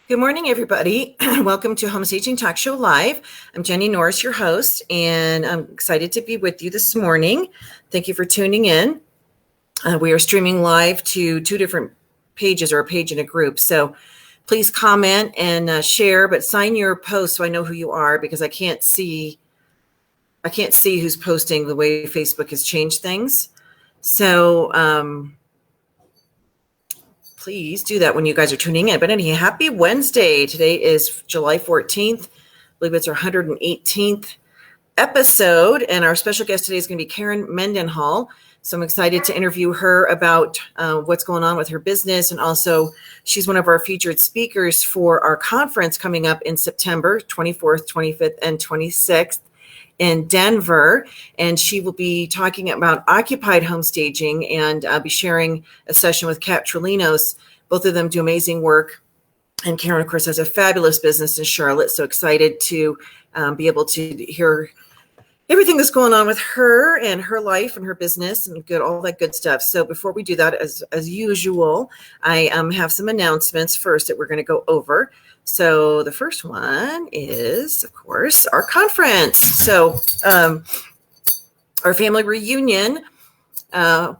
Good morning, everybody. Welcome to Home Staging Talk Show Live. I'm Jenny Norris, your host, and I'm excited to be with you this morning. Thank you for tuning in. We are streaming live to two different pages or a page in a group. So please comment and share, but sign your post so I know who you are, because I can't see who's posting the way Facebook has changed things. So please do that when you guys are tuning in. But anyway, happy Wednesday. Today is July 14th. I believe it's our 118th episode. And our special guest today is going to be Karen Mendenhall. So I'm excited to interview her about what's going on with her business. And also, she's one of our featured speakers for our conference coming up in September 24th, 25th, and 26th. In Denver, and she will be talking about occupied home staging, and I'll be sharing a session with Kat Trelinos. Both of them do amazing work, and Karen, of course, has a fabulous business in Charlotte. So excited to be able to hear everything that's going on with her and her life and her business and all that good stuff. So before we do that, as usual, I have some announcements first that we're going to go over. So the first one is, of course, our conference. So our family reunion,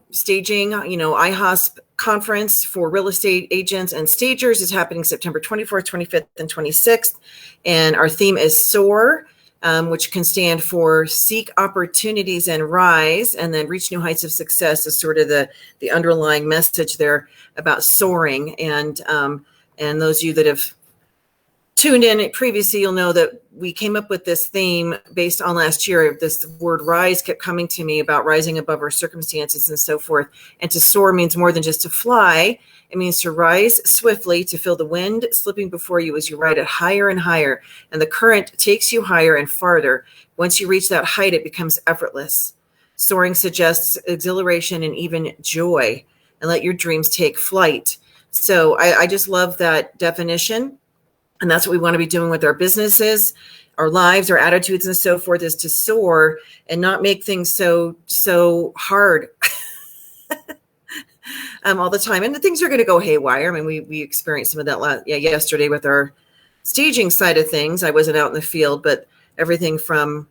staging, IAHSP conference for real estate agents and stagers is happening September 24th, 25th, and 26th. And our theme is SOAR, which can stand for Seek Opportunities and Rise, and then Reach New Heights of Success is sort of the underlying message there about soaring. And those of you that have tuned in previously, you'll know that we came up with this theme based on last year. This word rise kept coming to me about rising above our circumstances and so forth. And to soar means more than just to fly. It means to rise swiftly, to feel the wind slipping before you as you ride it higher and higher. And the current takes you higher and farther. Once you reach that height, it becomes effortless. Soaring suggests exhilaration and even joy, and let your dreams take flight. So I just love that definition. And that's what we want to be doing with our businesses, our lives, our attitudes, and so forth, is to soar and not make things so hard all the time. And the things are going to go haywire. I mean, we experienced some of that yesterday with our staging side of things. I wasn't out in the field, but everything from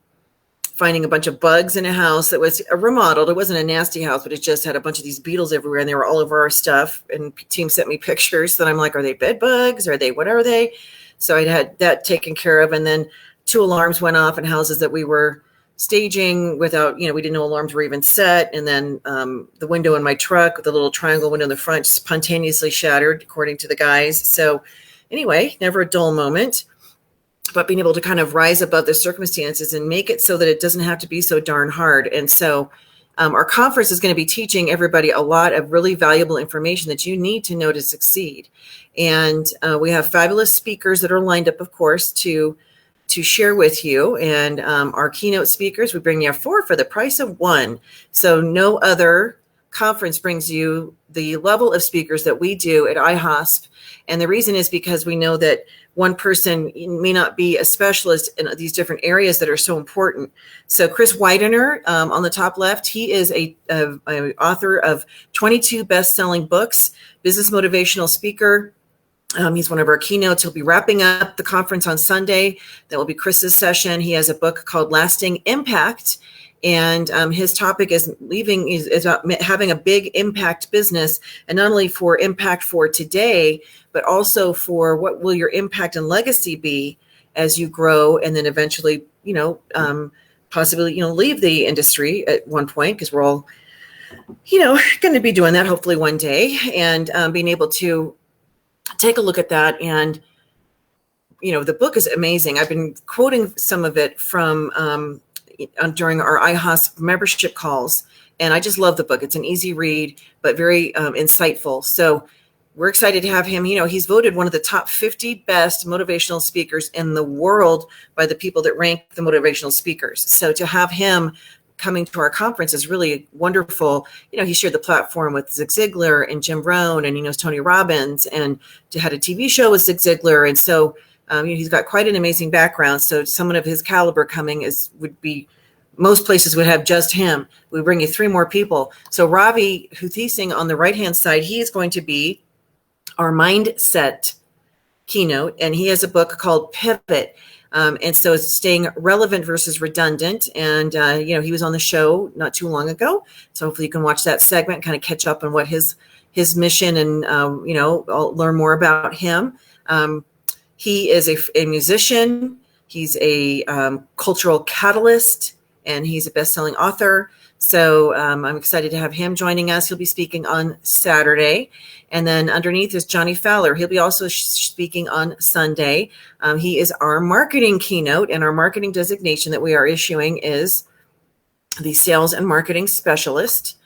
finding a bunch of bugs in a house that was remodeled. It wasn't a nasty house, but it just had a bunch of these beetles everywhere, and they were all over our stuff. And team sent me pictures that I'm like, are they bed bugs? What are they? So I had that taken care of. And then 2 alarms went off in houses that we were staging without, we didn't know alarms were even set. And then the window in my truck with the little triangle window in the front spontaneously shattered, according to the guys. So anyway, never a dull moment, but being able to kind of rise above the circumstances and make it so that it doesn't have to be so darn hard. And so our conference is going to be teaching everybody a lot of really valuable information that you need to know to succeed. And we have fabulous speakers that are lined up, of course, to share with you. And our keynote speakers, we bring you 4 for the price of 1. So no other conference brings you the level of speakers that we do at IAHSP. And the reason is because we know that one person may not be a specialist in these different areas that are so important. So Chris Widener, on the top left, he is a author of 22 best-selling books, business motivational speaker. He's one of our keynotes. He'll be wrapping up the conference on Sunday. That will be Chris's session. He has a book called Lasting Impact. And his topic is having a big impact business, and not only for impact for today, but also for what will your impact and legacy be as you grow, and then eventually, possibly, leave the industry at one point, because we're all, going to be doing that hopefully one day, and being able to take a look at that. And, the book is amazing. I've been quoting some of it from during our IAHSP membership calls. And I just love the book. It's an easy read, but very insightful. So we're excited to have him. He's voted one of the top 50 best motivational speakers in the world by the people that rank the motivational speakers. So to have him coming to our conference is really wonderful. He shared the platform with Zig Ziglar and Jim Rohn, and he knows Tony Robbins, and had a TV show with Zig Ziglar. And so he's got quite an amazing background. So someone of his caliber coming would be, most places would have just him. We bring you 3 more people. So Ravi Huthising on the right-hand side, he is going to be our mindset keynote, and he has a book called Pivot. And so it's staying relevant versus redundant. And, he was on the show not too long ago. So hopefully you can watch that segment, kind of catch up on what his mission and, I'll learn more about him. He is a musician. He's a cultural catalyst, and he's a best-selling author. So I'm excited to have him joining us. He'll be speaking on Saturday. And then underneath is Johnny Fowler. He'll be also speaking on Sunday. He is our marketing keynote, and our marketing designation that we are issuing is the Sales and Marketing Specialist,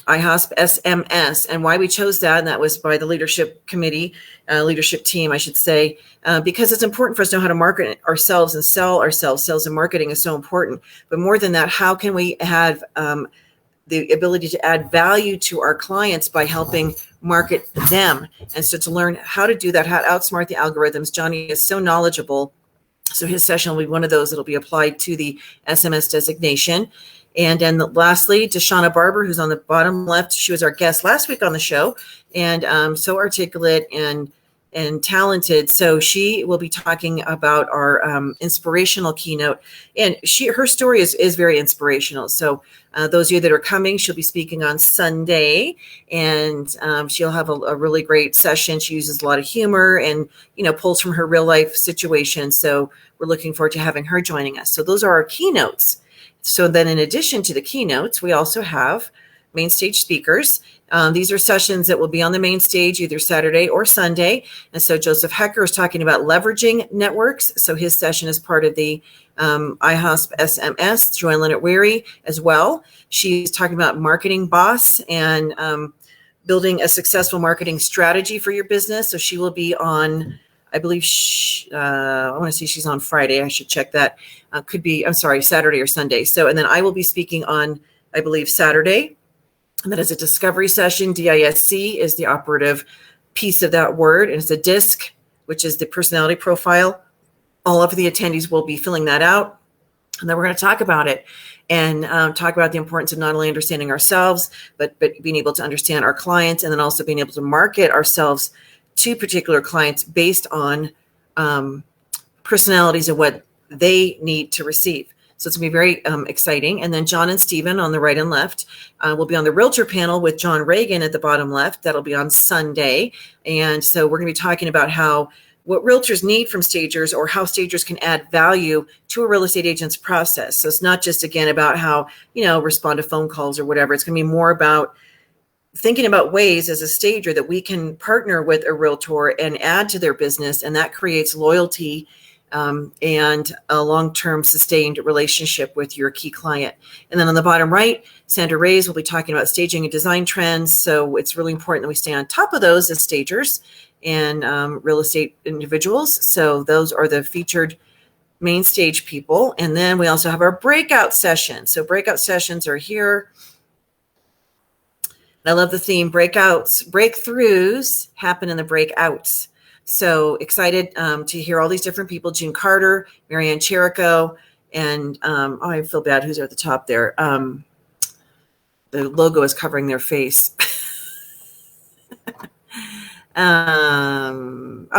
IAHSP SMS. And why we chose that, and that was by the leadership committee, leadership team, I should say, because it's important for us to know how to market ourselves and sell ourselves. Sales and marketing is so important. But more than that, how can we have the ability to add value to our clients by helping market them? And so to learn how to do that, how to outsmart the algorithms, Johnny is so knowledgeable. So his session will be one of those that will be applied to the SMS designation. And then lastly, Deshauna Barber, who's on the bottom left. She was our guest last week on the show, and so articulate and talented. So she will be talking about our inspirational keynote, and her story is very inspirational. So those of you that are coming, she'll be speaking on Sunday, and she'll have a really great session. She uses a lot of humor and pulls from her real life situation. So we're looking forward to having her joining us. So those are our keynotes. So then in addition to the keynotes, we also have main stage speakers. These are sessions that will be on the main stage either Saturday or Sunday. And so Joseph Hecker is talking about leveraging networks. So his session is part of the IAHSP SMS. Joanne Leonard Weary as well. She's talking about marketing boss and building a successful marketing strategy for your business. So she will be on, I believe, I want to see, she's on Friday. I should check that. Could be, I'm sorry, Saturday or Sunday. So, and then I will be speaking on, I believe, Saturday. And that is a discovery session. DISC is the operative piece of that word. And it's a DISC, which is the personality profile. All of the attendees will be filling that out. And then we're going to talk about it and talk about the importance of not only understanding ourselves, but being able to understand our clients, and then also being able to market ourselves to particular clients based on personalities and what they need to receive. So it's going to be very exciting. And then John and Stephen on the right and left will be on the Realtor panel with John Reagan at the bottom left. That'll be on Sunday. And so we're going to be talking about what realtors need from stagers, or how stagers can add value to a real estate agent's process. So it's not just, again, about how, respond to phone calls or whatever. It's going to be more about thinking about ways as a stager that we can partner with a realtor and add to their business. And that creates loyalty and a long-term sustained relationship with your key client. And then on the bottom right, Sandra Reyes will be talking about staging and design trends. So it's really important that we stay on top of those as stagers and real estate individuals. So those are the featured main stage people. And then we also have our breakout session. So breakout sessions are here. I love the theme. Breakthroughs happen in the breakouts. So excited to hear all these different people: June Carter, Marianne Cherico, and I feel bad. Who's at the top there? The logo is covering their face.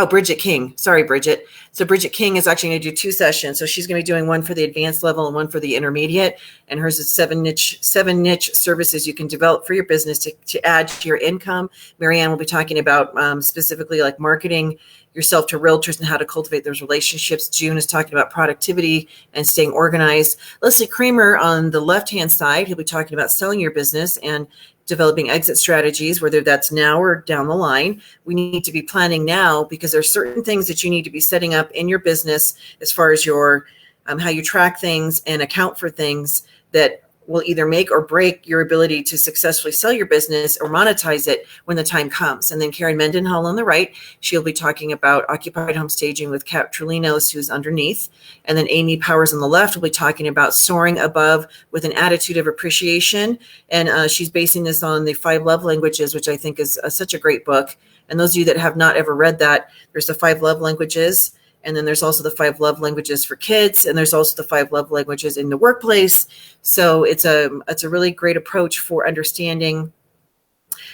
Bridget King. Sorry, Bridget. So Bridget King is actually going to do two sessions. So she's going to be doing one for the advanced level and one for the intermediate. And hers is seven niche services you can develop for your business to add to your income. Marianne will be talking about specifically like marketing yourself to realtors and how to cultivate those relationships. June is talking about productivity and staying organized. Leslie Kramer on the left-hand side, he'll be talking about selling your business and developing exit strategies, whether that's now or down the line. We need to be planning now, because there's certain things that you need to be setting up in your business as far as your how you track things and account for things that will either make or break your ability to successfully sell your business or monetize it when the time comes. And then Karen Mendenhall on the right, she'll be talking about occupied home staging with Kat Trulinos, who's underneath. And then Amy Powers on the left will be talking about soaring above with an attitude of appreciation. And she's basing this on the 5 Love Languages, which I think is such a great book. And those of you that have not ever read that, there's the 5 Love Languages. And then there's also the 5 love languages for kids. And there's also the 5 love languages in the workplace. So it's a really great approach for understanding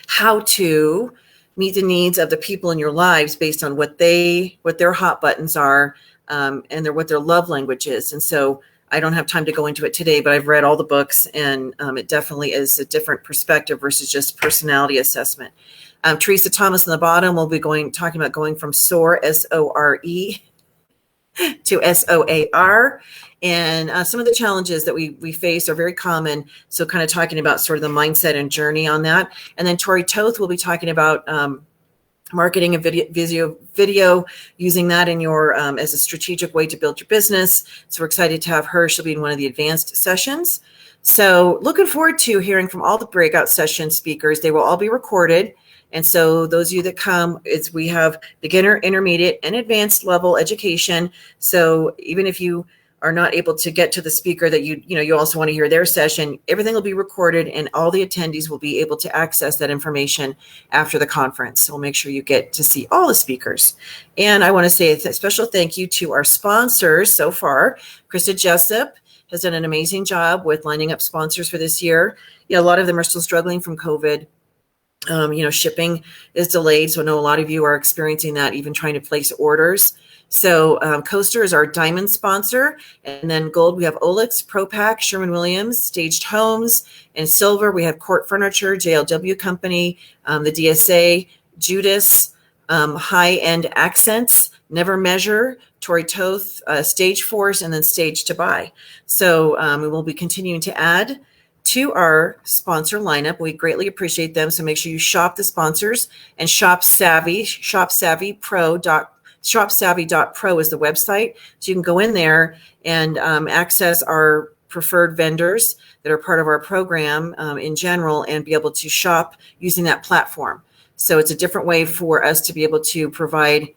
how to meet the needs of the people in your lives based on what their hot buttons are, and what their love language is. And so I don't have time to go into it today, but I've read all the books, and it definitely is a different perspective versus just personality assessment. Teresa Thomas on the bottom will be talking about going from SOAR, SORE, to SOAR. And some of the challenges that we face are very common. So kind of talking about sort of the mindset and journey on that. And then Tori Toth will be talking about marketing and video, using that in your as a strategic way to build your business. So we're excited to have her. She'll be in one of the advanced sessions. So looking forward to hearing from all the breakout session speakers. They will all be recorded. And so those of you that come, we have beginner, intermediate, and advanced level education. So even if you are not able to get to the speaker that you also want to hear their session, everything will be recorded, and all the attendees will be able to access that information after the conference. So we'll make sure you get to see all the speakers. And I want to say a special thank you to our sponsors so far. Krista Jessup has done an amazing job with lining up sponsors for this year. A lot of them are still struggling from COVID. Shipping is delayed. So I know a lot of you are experiencing that, even trying to place orders. So Coaster is our diamond sponsor. And then gold, we have Olix, ProPack, Sherwin-Williams, Staged Homes. And silver, we have Court Furniture, JLW Company, the DSA, Judas, High End Accents, Never Measure, Tori Toth, Stage Force, and then Stage to Buy. So we will be continuing to add to our sponsor lineup. We greatly appreciate them. So make sure you shop the sponsors and shop Savvy, shopsavvy.pro is the website. So you can go in there and access our preferred vendors that are part of our program in general, and be able to shop using that platform. So it's a different way for us to be able to provide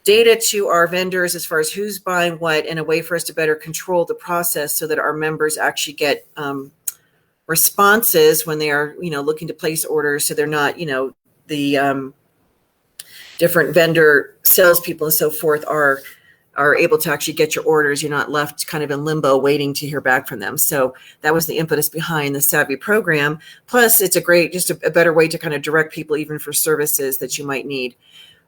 data to our vendors as far as who's buying what, and a way for us to better control the process so that our members actually get responses when they are, looking to place orders. So they're not, the different vendor salespeople and so forth are able to actually get your orders. You're not left kind of in limbo waiting to hear back from them. So that was the impetus behind the Savvy program. Plus, it's just a better way to kind of direct people even for services that you might need.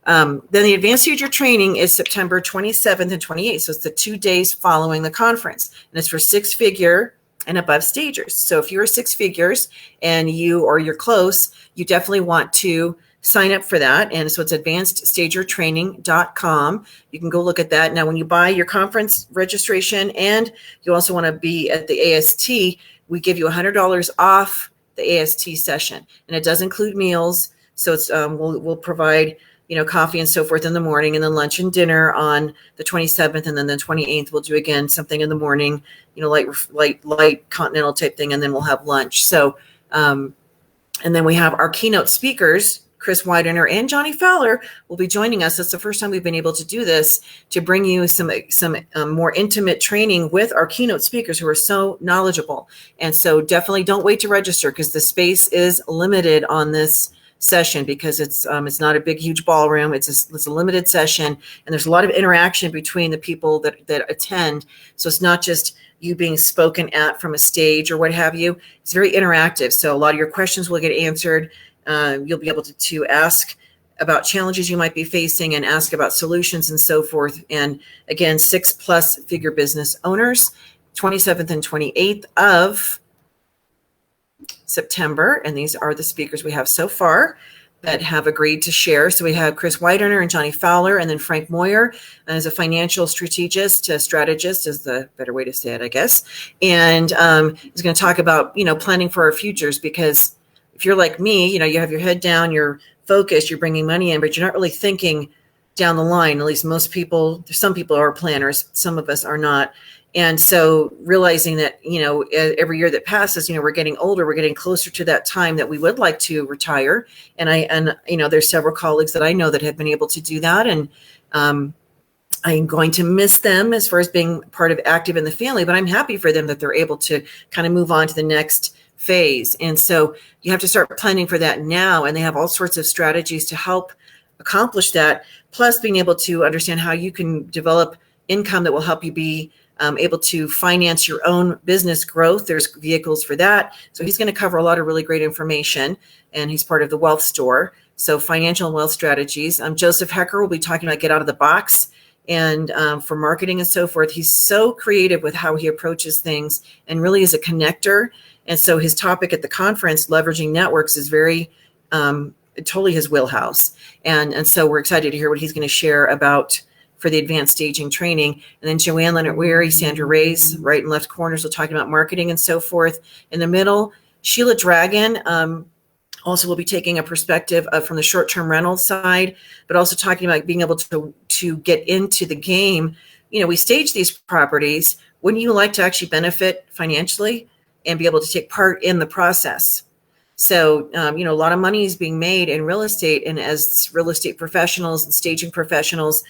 Then the Advanced Stager training is September 27th and 28th. So it's the 2 days following the conference. And it's for 6-figure and above stagers. So if you're 6 figures and you're close, you definitely want to sign up for that. And so it's advancedstagertraining.com. You can go look at that. Now, when you buy your conference registration and you also want to be at the AST, we give you $100 off the AST session. And it does include meals. So it's we'll provide coffee and so forth in the morning, and then lunch and dinner on the 27th, and then the 28th we'll do again something in the morning, light continental type thing, and then we'll have lunch. So, and then we have our keynote speakers, Chris Widener and Johnny Fowler will be joining us. It's the first time we've been able to do this, to bring you some more intimate training with our keynote speakers who are so knowledgeable. And so definitely don't wait to register, because the space is limited on this session, because it's not a big, huge ballroom. It's a limited session, and there's a lot of interaction between the people that attend. So it's not just you being spoken at from a stage or what have you. It's very interactive. So a lot of your questions will get answered. You'll be able to ask about challenges you might be facing and ask about solutions and so forth. And again, 6+ figure business owners, 27th and 28th of September. And these are the speakers we have so far that have agreed to share. So we have Chris Widener and Johnny Fowler, and then Frank Moyer as a financial strategist is the better way to say it, I guess. And he's going to talk about, planning for our futures, because if you're like me, you have your head down, you're focused, you're bringing money in, but you're not really thinking down the line. At least most people, some people are planners, some of us are not. And so realizing that, every year that passes, we're getting older, we're getting closer to that time that we would like to retire. And there's several colleagues that I know that have been able to do that. And I'm going to miss them as far as being part of active in the family, but I'm happy for them that they're able to kind of move on to the next phase. And so you have to start planning for that now. And they have all sorts of strategies to help accomplish that. Plus being able to understand how you can develop income that will help you be able to finance your own business growth. There's vehicles for that. So he's going to cover a lot of really great information, and he's part of the Wealth Store. So financial and wealth strategies. Joseph Hecker will be talking about get out of the box and for marketing and so forth. He's so creative with how he approaches things and really is a connector. And so his topic at the conference, leveraging networks, is very totally his wheelhouse. And so we're excited to hear what he's going to share about for the advanced staging training. And then Joanne Leonard-Weary, Sandra Ray's right and left corners will talk about marketing and so forth. In the middle, Sheila Dragon also will be taking a perspective from the short-term rental side, but also talking about being able to get into the game. We stage these properties. Wouldn't you like to actually benefit financially and be able to take part in the process? So, a lot of money is being made in real estate, and as real estate professionals and staging professionals,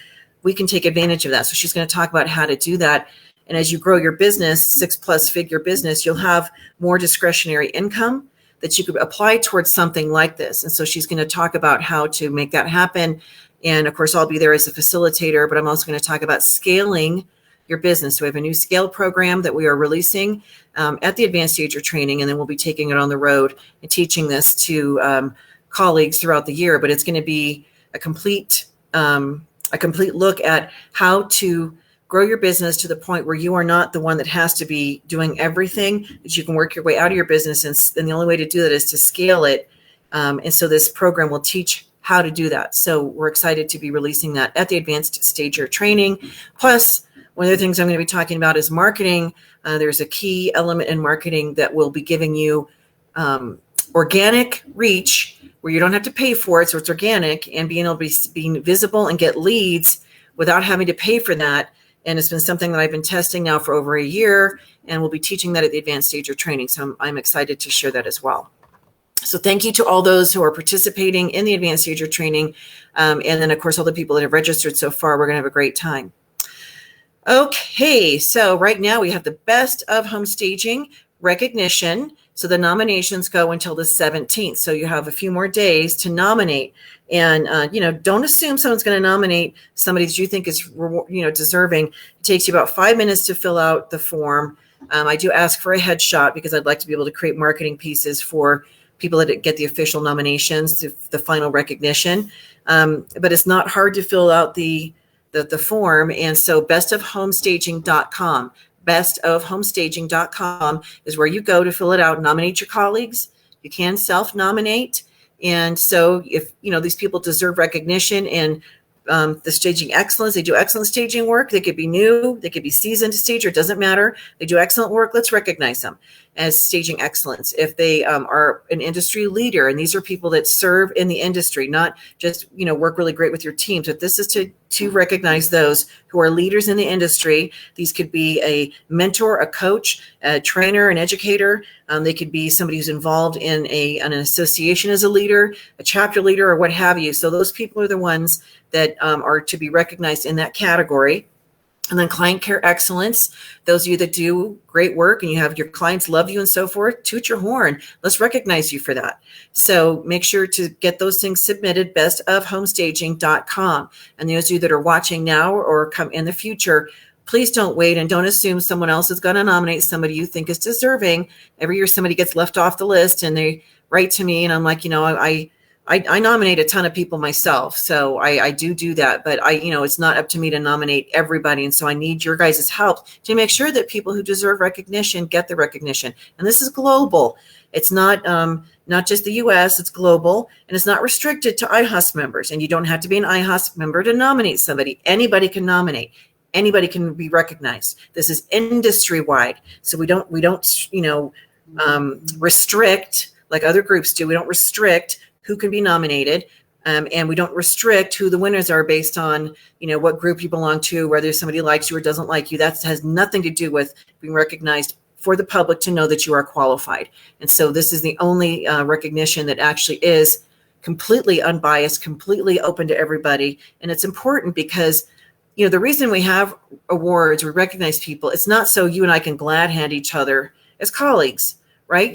we can take advantage of that. So she's going to talk about how to do that. And as you grow your business, 6+ figure business, you'll have more discretionary income that you could apply towards something like this. And so she's going to talk about how to make that happen. And of course, I'll be there as a facilitator, but I'm also going to talk about scaling your business. So we have a new scale program that we are releasing at the advanced stager training, and then we'll be taking it on the road and teaching this to colleagues throughout the year. But it's going to be a complete look at how to grow your business to the point where you are not the one that has to be doing everything, that you can work your way out of your business. And the only way to do that is to scale it. And so this program will teach how to do that. So we're excited to be releasing that at the advanced stager training. Plus, one of the things I'm going to be talking about is marketing. There's a key element in marketing that will be giving you organic reach where you don't have to pay for it. So it's organic, and being able to be being visible and get leads without having to pay for that. And it's been something that I've been testing now for over a year, and we'll be teaching that at the advanced stager training. So I'm excited to share that as well. So thank you to all those who are participating in the advanced stager training. And then of course, all the people that have registered so far. We're going to have a great time. Okay, so right now we have the best of home staging recognition. So the nominations go until the 17th. So you have a few more days to nominate. And, don't assume someone's going to nominate somebody that you think is, deserving. It takes you about 5 minutes to fill out the form. I do ask for a headshot because I'd like to be able to create marketing pieces for people that get the official nominations, the final recognition. But it's not hard to fill out the form. And so bestofhomestaging.com. Bestofhomestaging.com is where you go to fill it out, nominate your colleagues. You can self-nominate. And so if, these people deserve recognition and the staging excellence, they do excellent staging work. They could be new, they could be seasoned stager, it doesn't matter. They do excellent work. Let's recognize them as staging excellence. If they are an industry leader, and these are people that serve in the industry, not just, work really great with your teams, but this is to recognize those who are leaders in the industry. These could be a mentor, a coach, a trainer, an educator. They could be somebody who's involved in an association as a leader, a chapter leader, or what have you. So those people are the ones that are to be recognized in that category. And then client care excellence, those of you that do great work and you have your clients love you and so forth, toot your horn. Let's recognize you for that. So make sure to get those things submitted, bestofhomestaging.com. And those of you that are watching now or come in the future, please don't wait and don't assume someone else is going to nominate somebody you think is deserving. Every year somebody gets left off the list and they write to me and I'm like, I nominate a ton of people myself. So I do that, but it's not up to me to nominate everybody. And so I need your guys' help to make sure that people who deserve recognition get the recognition. And this is global. It's not just the US, it's global, and it's not restricted to IAHSP members. And you don't have to be an IAHSP member to nominate somebody. Anybody can nominate. Anybody can be recognized. This is industry wide. So we don't restrict like other groups do. We don't restrict who can be nominated, and we don't restrict who the winners are based on, what group you belong to, whether somebody likes you or doesn't like you. That has nothing to do with being recognized for the public to know that you are qualified. And so this is the only recognition that actually is completely unbiased, completely open to everybody. And it's important because, the reason we have awards, we recognize people, it's not so you and I can glad hand each other as colleagues, right?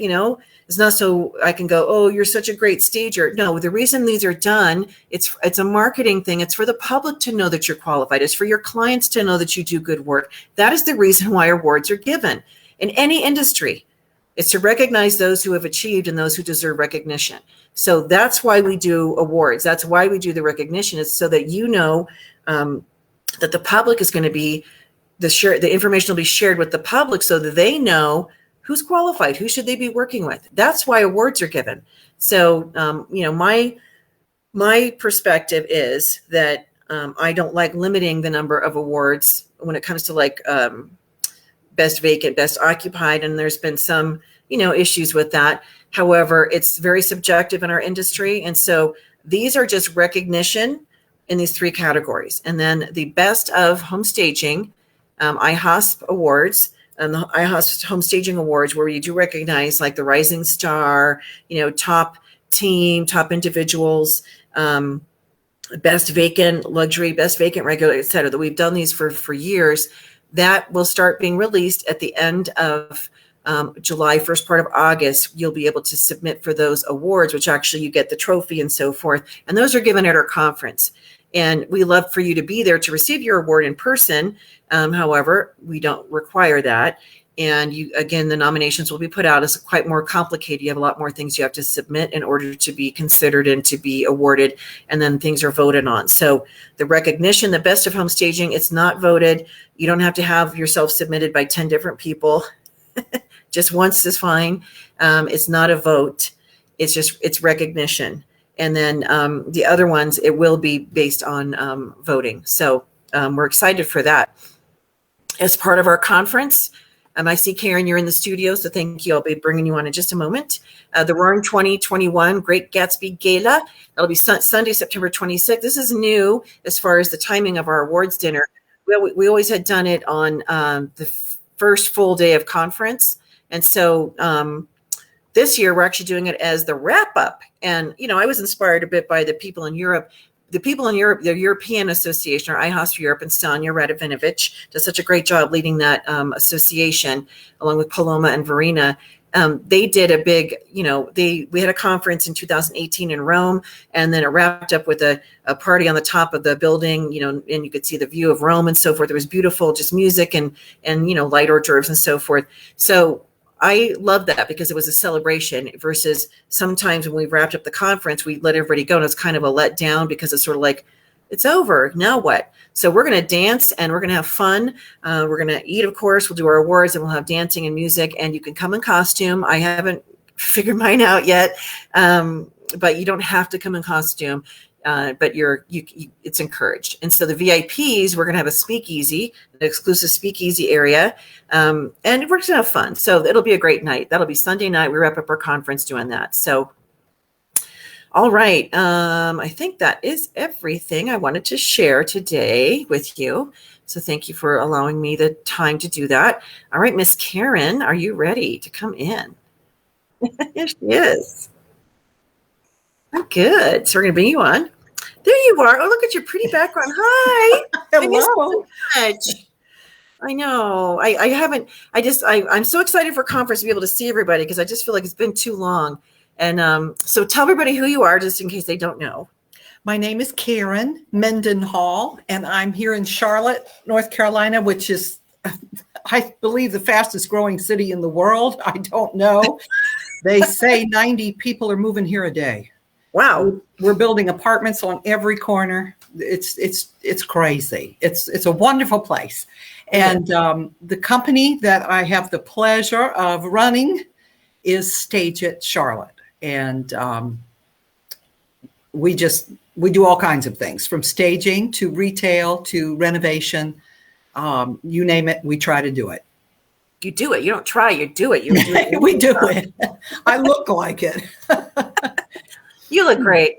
It's not so I can go, oh, you're such a great stager. No, the reason these are done, it's a marketing thing. It's for the public to know that you're qualified. It's for your clients to know that you do good work. That is the reason why awards are given in any industry. It's to recognize those who have achieved and those who deserve recognition. So that's why we do awards. That's why we do the recognition, is so that that the public is going to be the information will be shared with the public so that they know who's qualified, who should they be working with. That's why awards are given. So, my perspective is that I don't like limiting the number of awards when it comes to like best vacant, best occupied, and there's been some, issues with that. However, it's very subjective in our industry. And so these are just recognition in these three categories. And then the best of home staging, IAHSP awards, and the IAHSP Home Staging Awards, where you do recognize like the rising star, top team, top individuals, best vacant luxury, best vacant regular, et cetera, that we've done these for years. That will start being released at the end of July, first part of August. You'll be able to submit for those awards, which actually you get the trophy and so forth. And those are given at our conference. And we love for you to be there to receive your award in person. However, we don't require that. And the nominations will be put out as quite more complicated. You have a lot more things you have to submit in order to be considered and to be awarded. And then things are voted on. So the recognition, the best of home staging, it's not voted. You don't have to have yourself submitted by 10 different people. Just once is fine. It's not a vote. It's recognition. And then the other ones, it will be based on voting. So we're excited for that. As part of our conference, I see, Karen, you're in the studio, so thank you. I'll be bringing you on in just a moment. The Roaring 2021 Great Gatsby Gala. That'll be Sunday, September 26th. This is new as far as the timing of our awards dinner. We always had done it on the first full day of conference. And so this year, we're actually doing it as the wrap-up. And, I was inspired a bit by the people in Europe. The people in Europe, the European Association, or IAHSP Europe, and Stanja Radovinovich does such a great job leading that association, along with Paloma and Verena. They did a big, we had a conference in 2018 in Rome, and then it wrapped up with a party on the top of the building, and you could see the view of Rome and so forth. It was beautiful, just music and light hors d'oeuvres and so forth. So I love that because it was a celebration versus sometimes when we wrapped up the conference, we let everybody go and it's kind of a letdown because it's sort of like, it's over. Now what? So we're going to dance and we're going to have fun. We're going to eat, of course. We'll do our awards and we'll have dancing and music, and you can come in costume. I haven't figured mine out yet, but you don't have to come in costume. But it's encouraged. And so the VIPs, we're going to have a speakeasy, an exclusive speakeasy area, and we're going to have fun. So it'll be a great night. That'll be Sunday night. We wrap up our conference doing that. So, all right. I think that is everything I wanted to share today with you. So thank you for allowing me the time to do that. All right, Miss Karen, are you ready to come in? Yes, she is. I'm good. So we're going to bring you on. There you are. Oh, look at your pretty background. Hi. Hello. I know. I'm so excited for conference to be able to see everybody because I just feel like it's been too long. And so tell everybody who you are just in case they don't know. My name is Karen Mendenhall, and I'm here in Charlotte, North Carolina, which is, I believe, the fastest growing city in the world. I don't know. They say 90 people are moving here a day. Wow. We're building apartments on every corner. It's crazy. It's a wonderful place. And the company that I have the pleasure of running is Stage It Charlotte. And we do all kinds of things, from staging to retail to renovation. You name it, we try to do it. You do it. You don't try, you do it. You do it. We do it. I look like it. You look great.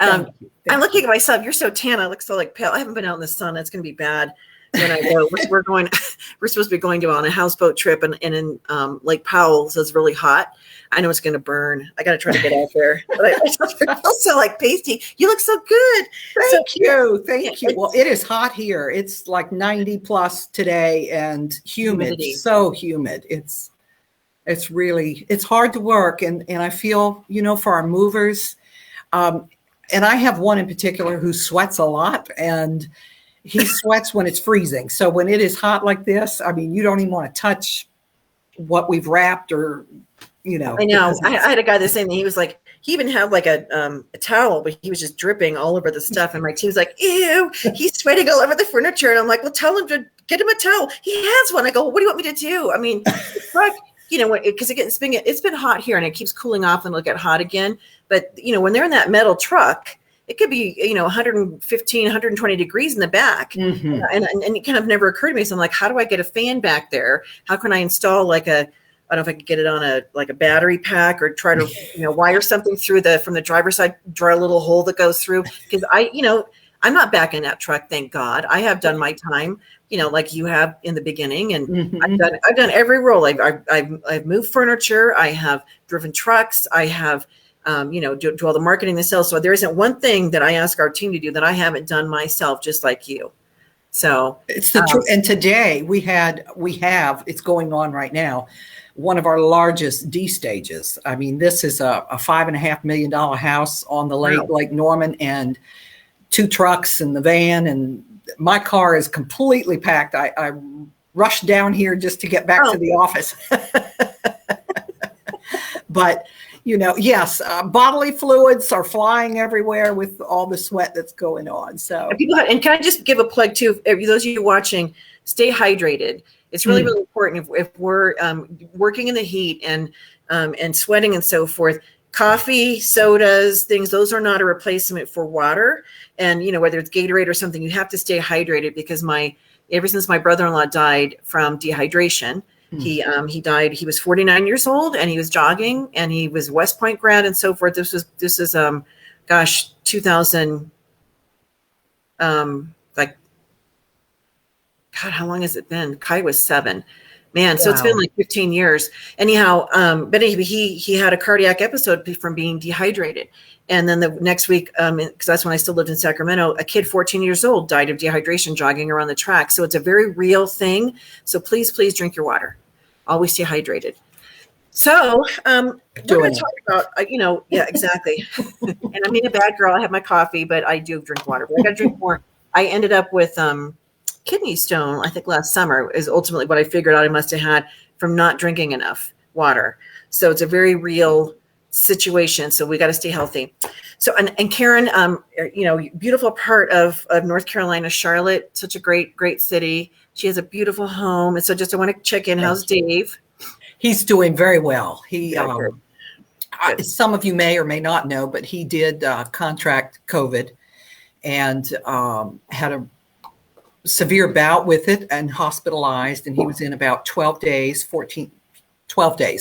Thank you. I'm looking at myself. You're so tan. I look so like pale. I haven't been out in the sun. That's going to be bad when I go. We're supposed to be going on a houseboat trip and in Lake Powell, so it's really hot. I know it's going to burn. I got to try to get out there. But I feel so like pasty. You look so good. Thank you. Well, it is hot here. It's like 90 plus today and humid. Humidity. So humid. It's hard to work. And I feel, for our movers, and I have one in particular who sweats a lot, and he sweats when it's freezing. So when it is hot like this, I mean, you don't even want to touch what we've wrapped or, I know. I had a guy the same thing. He was like, he even had like a towel, but he was just dripping all over the stuff. And my team's like, ew, he's sweating all over the furniture. And I'm like, well, tell him to get him a towel. He has one. I go, well, what do you want me to do? I mean, it's like, because it's been hot here and it keeps cooling off and it'll get hot again. But, when they're in that metal truck, it could be, 115, 120 degrees in the back. Mm-hmm. And it kind of never occurred to me. So I'm like, how do I get a fan back there? How can I install I don't know if I could get it on a battery pack or try to, wire something through from the driver's side, draw a little hole that goes through. Because I'm not back in that truck. Thank God. I have done my time, like you have in the beginning. And Mm-hmm. I've done every role. I've moved furniture. I have driven trucks. I have, do all the marketing, the sales. So there isn't one thing that I ask our team to do that I haven't done myself, just like you. So it's the truth. And today we have, it's going on right now, one of our largest D stages. I mean, this is a $5.5 million house on the lake, Wow. Lake Norman, and 2 trucks and the van. And my car is completely packed. I rushed down here just to get back to the office. But, yes, bodily fluids are flying everywhere with all the sweat that's going on. So, and can I just give a plug too? Those of you watching, stay hydrated. It's really, really important if we're working in the heat and sweating and so forth. Coffee, sodas, things, those are not a replacement for water. And, whether it's Gatorade or something, you have to stay hydrated because ever since my brother-in-law died from dehydration, he died. He was 49 years old and he was jogging and he was West Point grad and so forth. This is 2000, God, how long has it been? Kai was 7. Man, so it's been like 15 years. Anyhow, but he had a cardiac episode from being dehydrated. And then the next week, because that's when I still lived in Sacramento, a kid 14 years old died of dehydration jogging around the track. So it's a very real thing. So please drink your water. Always stay hydrated. So we're going to talk about, yeah, exactly. And I'm being a bad girl. I have my coffee, but I do drink water. But I got to drink more. I ended up with kidney stone, I think last summer, is ultimately what I figured out I must have had from not drinking enough water. So it's a very real situation. So we got to stay healthy. So, and Karen, beautiful part of North Carolina, Charlotte, such a great city. She has a beautiful home. And so I want to check in. How's Dave? He's doing very well. Some of you may or may not know, but he did contract COVID and had a severe bout with it and hospitalized. And he was in about 12 days,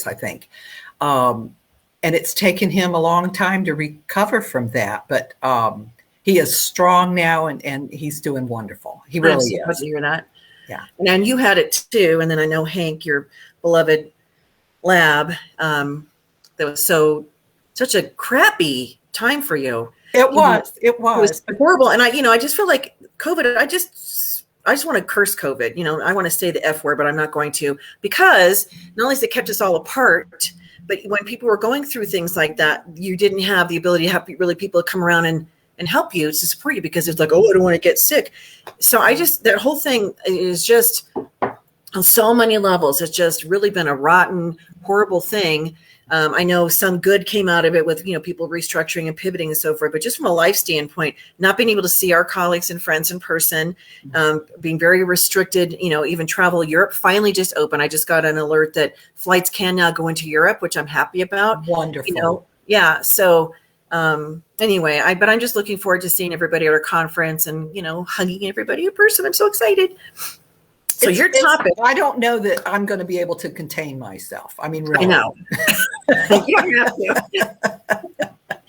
I think. And it's taken him a long time to recover from that. But he is strong now and he's doing wonderful. He really is. Glad to hear that. Yeah. And you had it too. And then I know Hank, your beloved lab, that was such a crappy time for you. It was horrible. And I just feel like COVID, I just want to curse COVID. I want to say the F word, but I'm not going to, because not only has it kept us all apart, but when people were going through things like that, you didn't have the ability to have really people come around and help you, to support you, because it's like, oh, I don't want to get sick. So that whole thing is just on so many levels. It's just really been a rotten, horrible thing. I know some good came out of it with, people restructuring and pivoting and so forth, but just from a life standpoint, not being able to see our colleagues and friends in person, being very restricted, even travel. Europe finally just opened. I just got an alert that flights can now go into Europe, which I'm happy about. Wonderful. Yeah. So anyway, but I'm just looking forward to seeing everybody at our conference and, hugging everybody in person. I'm so excited. So your topic, I don't know that I'm going to be able to contain myself. I mean, really. I know. You don't have to.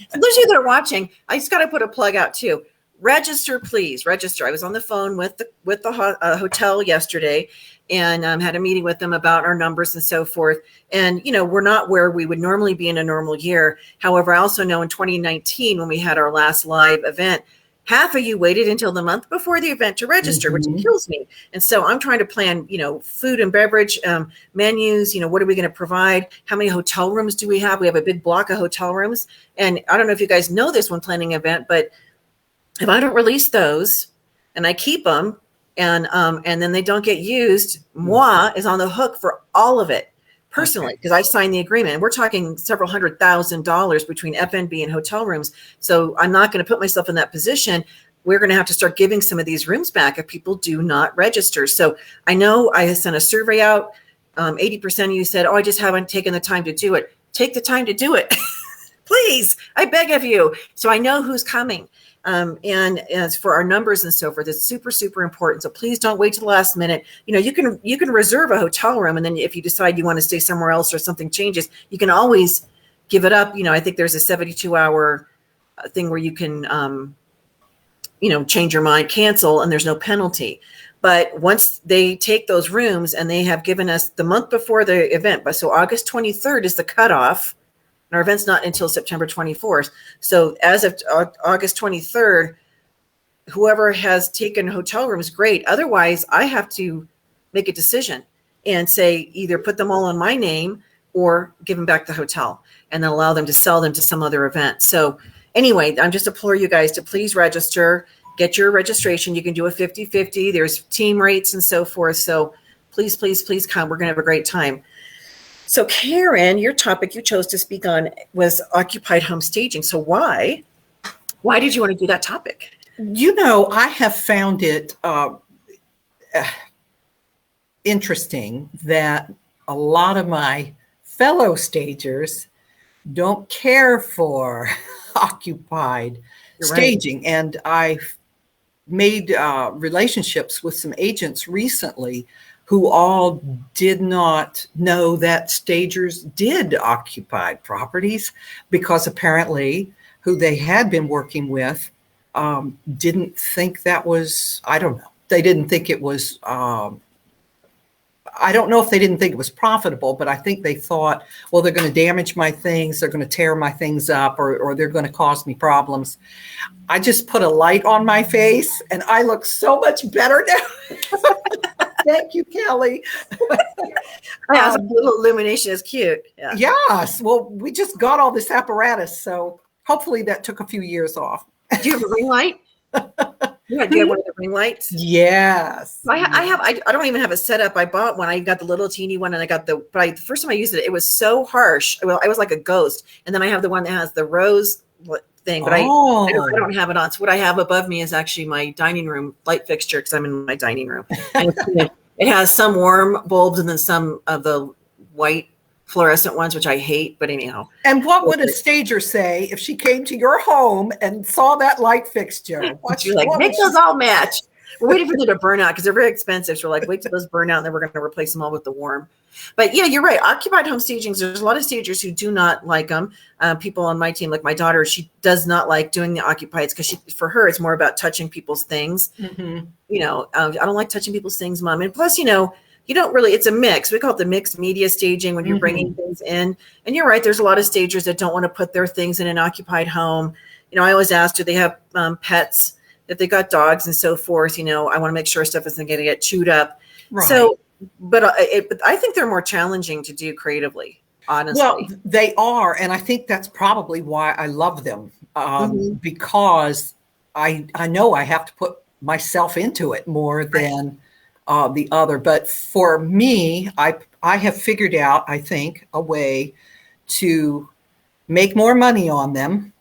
So those of you that are watching, I just got to put a plug out too. Register, please. Register. I was on the phone with the hotel yesterday and had a meeting with them about our numbers and so forth. And, we're not where we would normally be in a normal year. However, I also know in 2019, when we had our last live event, half of you waited until the month before the event to register, which kills me. And so I'm trying to plan, food and beverage menus. What are we going to provide? How many hotel rooms do we have? We have a big block of hotel rooms. And I don't know if you guys know this when planning an event, but if I don't release those and I keep them and then they don't get used, moi is on the hook for all of it. personally, because I signed the agreement. And we're talking several $100,000 between FNB and hotel rooms. So I'm not going to put myself in that position. We're going to have to start giving some of these rooms back if people do not register. So I know I sent a survey out. 80% of you said, oh, I just haven't taken the time to do it. Take the time to do it. Please, I beg of you. So I know who's coming. And as for our numbers and so forth, it's super, super important. So please don't wait till the last minute. You can reserve a hotel room, and then if you decide you want to stay somewhere else or something changes, you can always give it up. I think there's a 72-hour thing where you can, change your mind, cancel, and there's no penalty. But once they take those rooms, and they have given us the month before the event, so August 23rd is the cutoff. Our event's not until September 24th. So as of August 23rd, whoever has taken hotel rooms, great. Otherwise, I have to make a decision and say either put them all on my name or give them back the hotel and then allow them to sell them to some other event. So anyway, I'm just imploring you guys to please register, get your registration. You can do a 50-50. There's team rates and so forth. So please, please, please come. We're going to have a great time. So Karen, your topic you chose to speak on was occupied home staging. So why did you want to do that topic? I have found it interesting that a lot of my fellow stagers don't care for occupied staging. Right. And I've made relationships with some agents recently who all did not know that stagers did occupied properties, because apparently who they had been working with didn't think that was, I don't know. They didn't think it was, I don't know if they didn't think it was profitable, but I think they thought, well, they're going to damage my things, they're going to tear my things up, or they're going to cause me problems. I just put a light on my face and I look so much better now. Thank you, Kelly. A little illumination is cute. Yeah. Yes. Well, we just got all this apparatus, so hopefully that took a few years off. Do you have a ring light? Yeah, do you have one of the ring lights? Yes. I don't even have a setup. I bought one. I got the little teeny one, and I got the first time I used it, it was so harsh. Well, I was like a ghost. And then I have the one that has the rose thing, but I don't have it on. So what I have above me is actually my dining room light fixture, because I'm in my dining room. And it has some warm bulbs and then some of the white fluorescent ones, which I hate, but anyhow. And what would a stager say if she came to your home and saw that light fixture? You're like, make those all match. We're waiting for them to burn out because they're very expensive. So we're like, wait till those burn out, and then we're going to replace them all with the warm. But yeah, you're right. Occupied home stagings, there's a lot of stagers who do not like them. People on my team, like my daughter, she does not like doing the occupieds because for her, it's more about touching people's things. Mm-hmm. I don't like touching people's things, Mom. And plus, you don't really, it's a mix. We call it the mixed media staging when you're bringing things in. And you're right, there's a lot of stagers that don't want to put their things in an occupied home. I always ask, do they have pets? If they got dogs and so forth, I want to make sure stuff isn't going to get chewed up. Right. So, but I think they're more challenging to do creatively, honestly. Well, they are. And I think that's probably why I love them, because I know I have to put myself into it more than the other. But for me, I have figured out, I think, a way to make more money on them,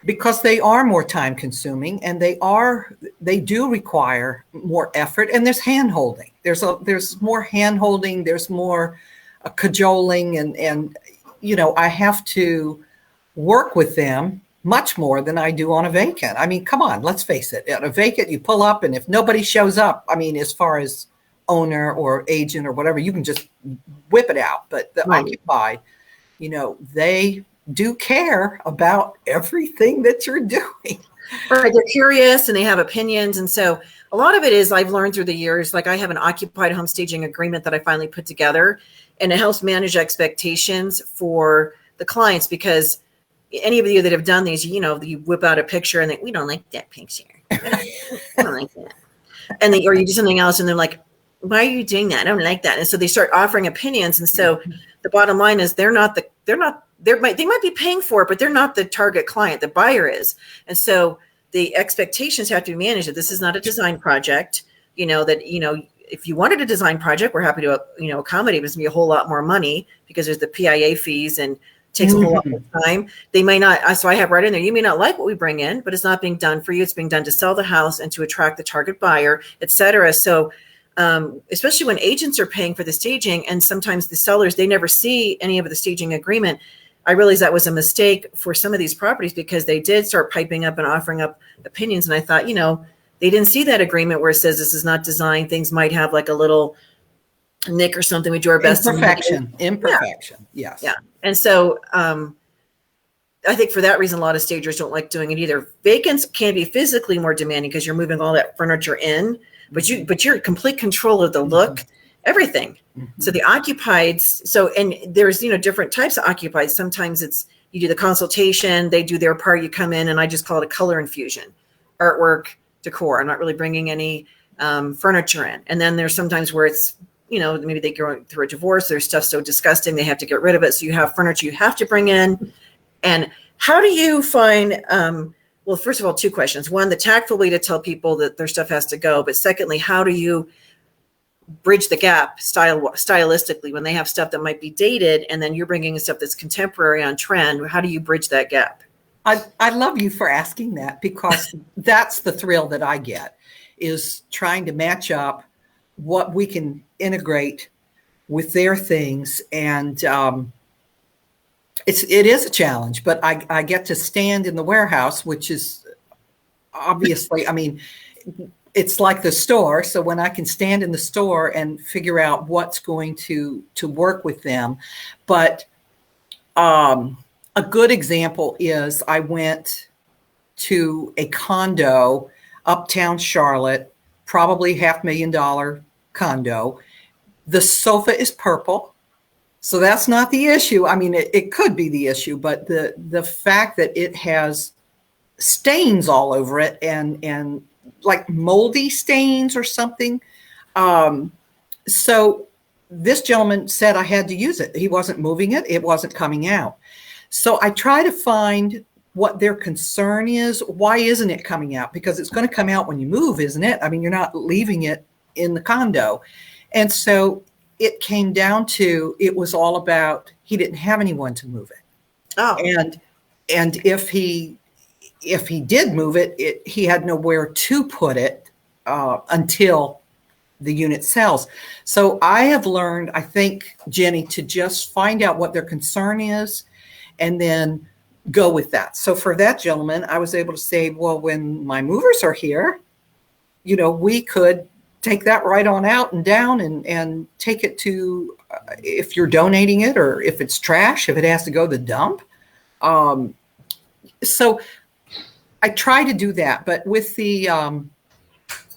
because they are more time consuming, and they do require more effort, and there's hand holding. There's more hand holding, there's more cajoling, and I have to work with them much more than I do on a vacant. I mean, come on, let's face it. At a vacant, you pull up, and if nobody shows up, I mean, as far as owner or agent or whatever, you can just whip it out. But the occupied, they do care about everything that you're doing. Right. They're curious and they have opinions. And so a lot of it is, I've learned through the years, like I have an occupied home staging agreement that I finally put together, and it helps manage expectations for the clients, because any of you that have done these, you whip out a picture and we don't like that picture. I don't like that. And or you do something else and they're like, why are you doing that? I don't like that. And so they start offering opinions. And so the bottom line is they might be paying for it, but they're not the target client. The buyer is. And so the expectations have to be managed. This is not a design project, if you wanted a design project, we're happy to, accommodate. It's going to be a whole lot more money because there's the PIA fees and takes a whole lot more time. They may not, so I have right in there, you may not like what we bring in, but it's not being done for you. It's being done to sell the house and to attract the target buyer, et cetera. So especially when agents are paying for the staging, and sometimes the sellers, they never see any of the staging agreement. I realized that was a mistake for some of these properties because they did start piping up and offering up opinions. And I thought, they didn't see that agreement where it says this is not design. Things might have like a little nick or something. We do our best. Imperfection. Yes. Yeah. And so I think for that reason, a lot of stagers don't like doing it either. Vacants can be physically more demanding because you're moving all that furniture in, but you're in complete control of the look, everything. So the occupieds, and there's, different types of occupieds. Sometimes it's, you do the consultation, they do their part, you come in, and I just call it a color infusion, artwork, decor. I'm not really bringing any furniture in. And then there's sometimes where it's, maybe they go through a divorce, there's stuff so disgusting, they have to get rid of it. So you have furniture you have to bring in. And how do you find, well, first of all, two questions. One, the tactful way to tell people that their stuff has to go. But secondly, how do you bridge the gap stylistically when they have stuff that might be dated and then you're bringing stuff that's contemporary on trend? How do you bridge that gap? I love you for asking that, because that's the thrill that I get, is trying to match up what we can integrate with their things. And it is a challenge, but I get to stand in the warehouse, which is obviously, it's like the store. So when I can stand in the store and figure out what's going to work with them. But a good example is I went to a condo, uptown Charlotte, probably $500,000 condo. The sofa is purple. So that's not the issue. It could be the issue, but the fact that it has stains all over it and like moldy stains or something. So this gentleman said I had to use it. He wasn't moving it. It wasn't coming out. So I try to find what their concern is. Why isn't it coming out? Because it's going to come out when you move, isn't it? You're not leaving it in the condo. And so it came down to, it was all about, he didn't have anyone to move it. Oh. And if he did move it, he had nowhere to put it until the unit sells. So I have learned, I think, Jenny, to just find out what their concern is and then go with that. So for that gentleman, I was able to say, well, when my movers are here, we could take that right on out and down and take it to, if you're donating it, or if it's trash, if it has to go to the dump. So I try to do that, but with the,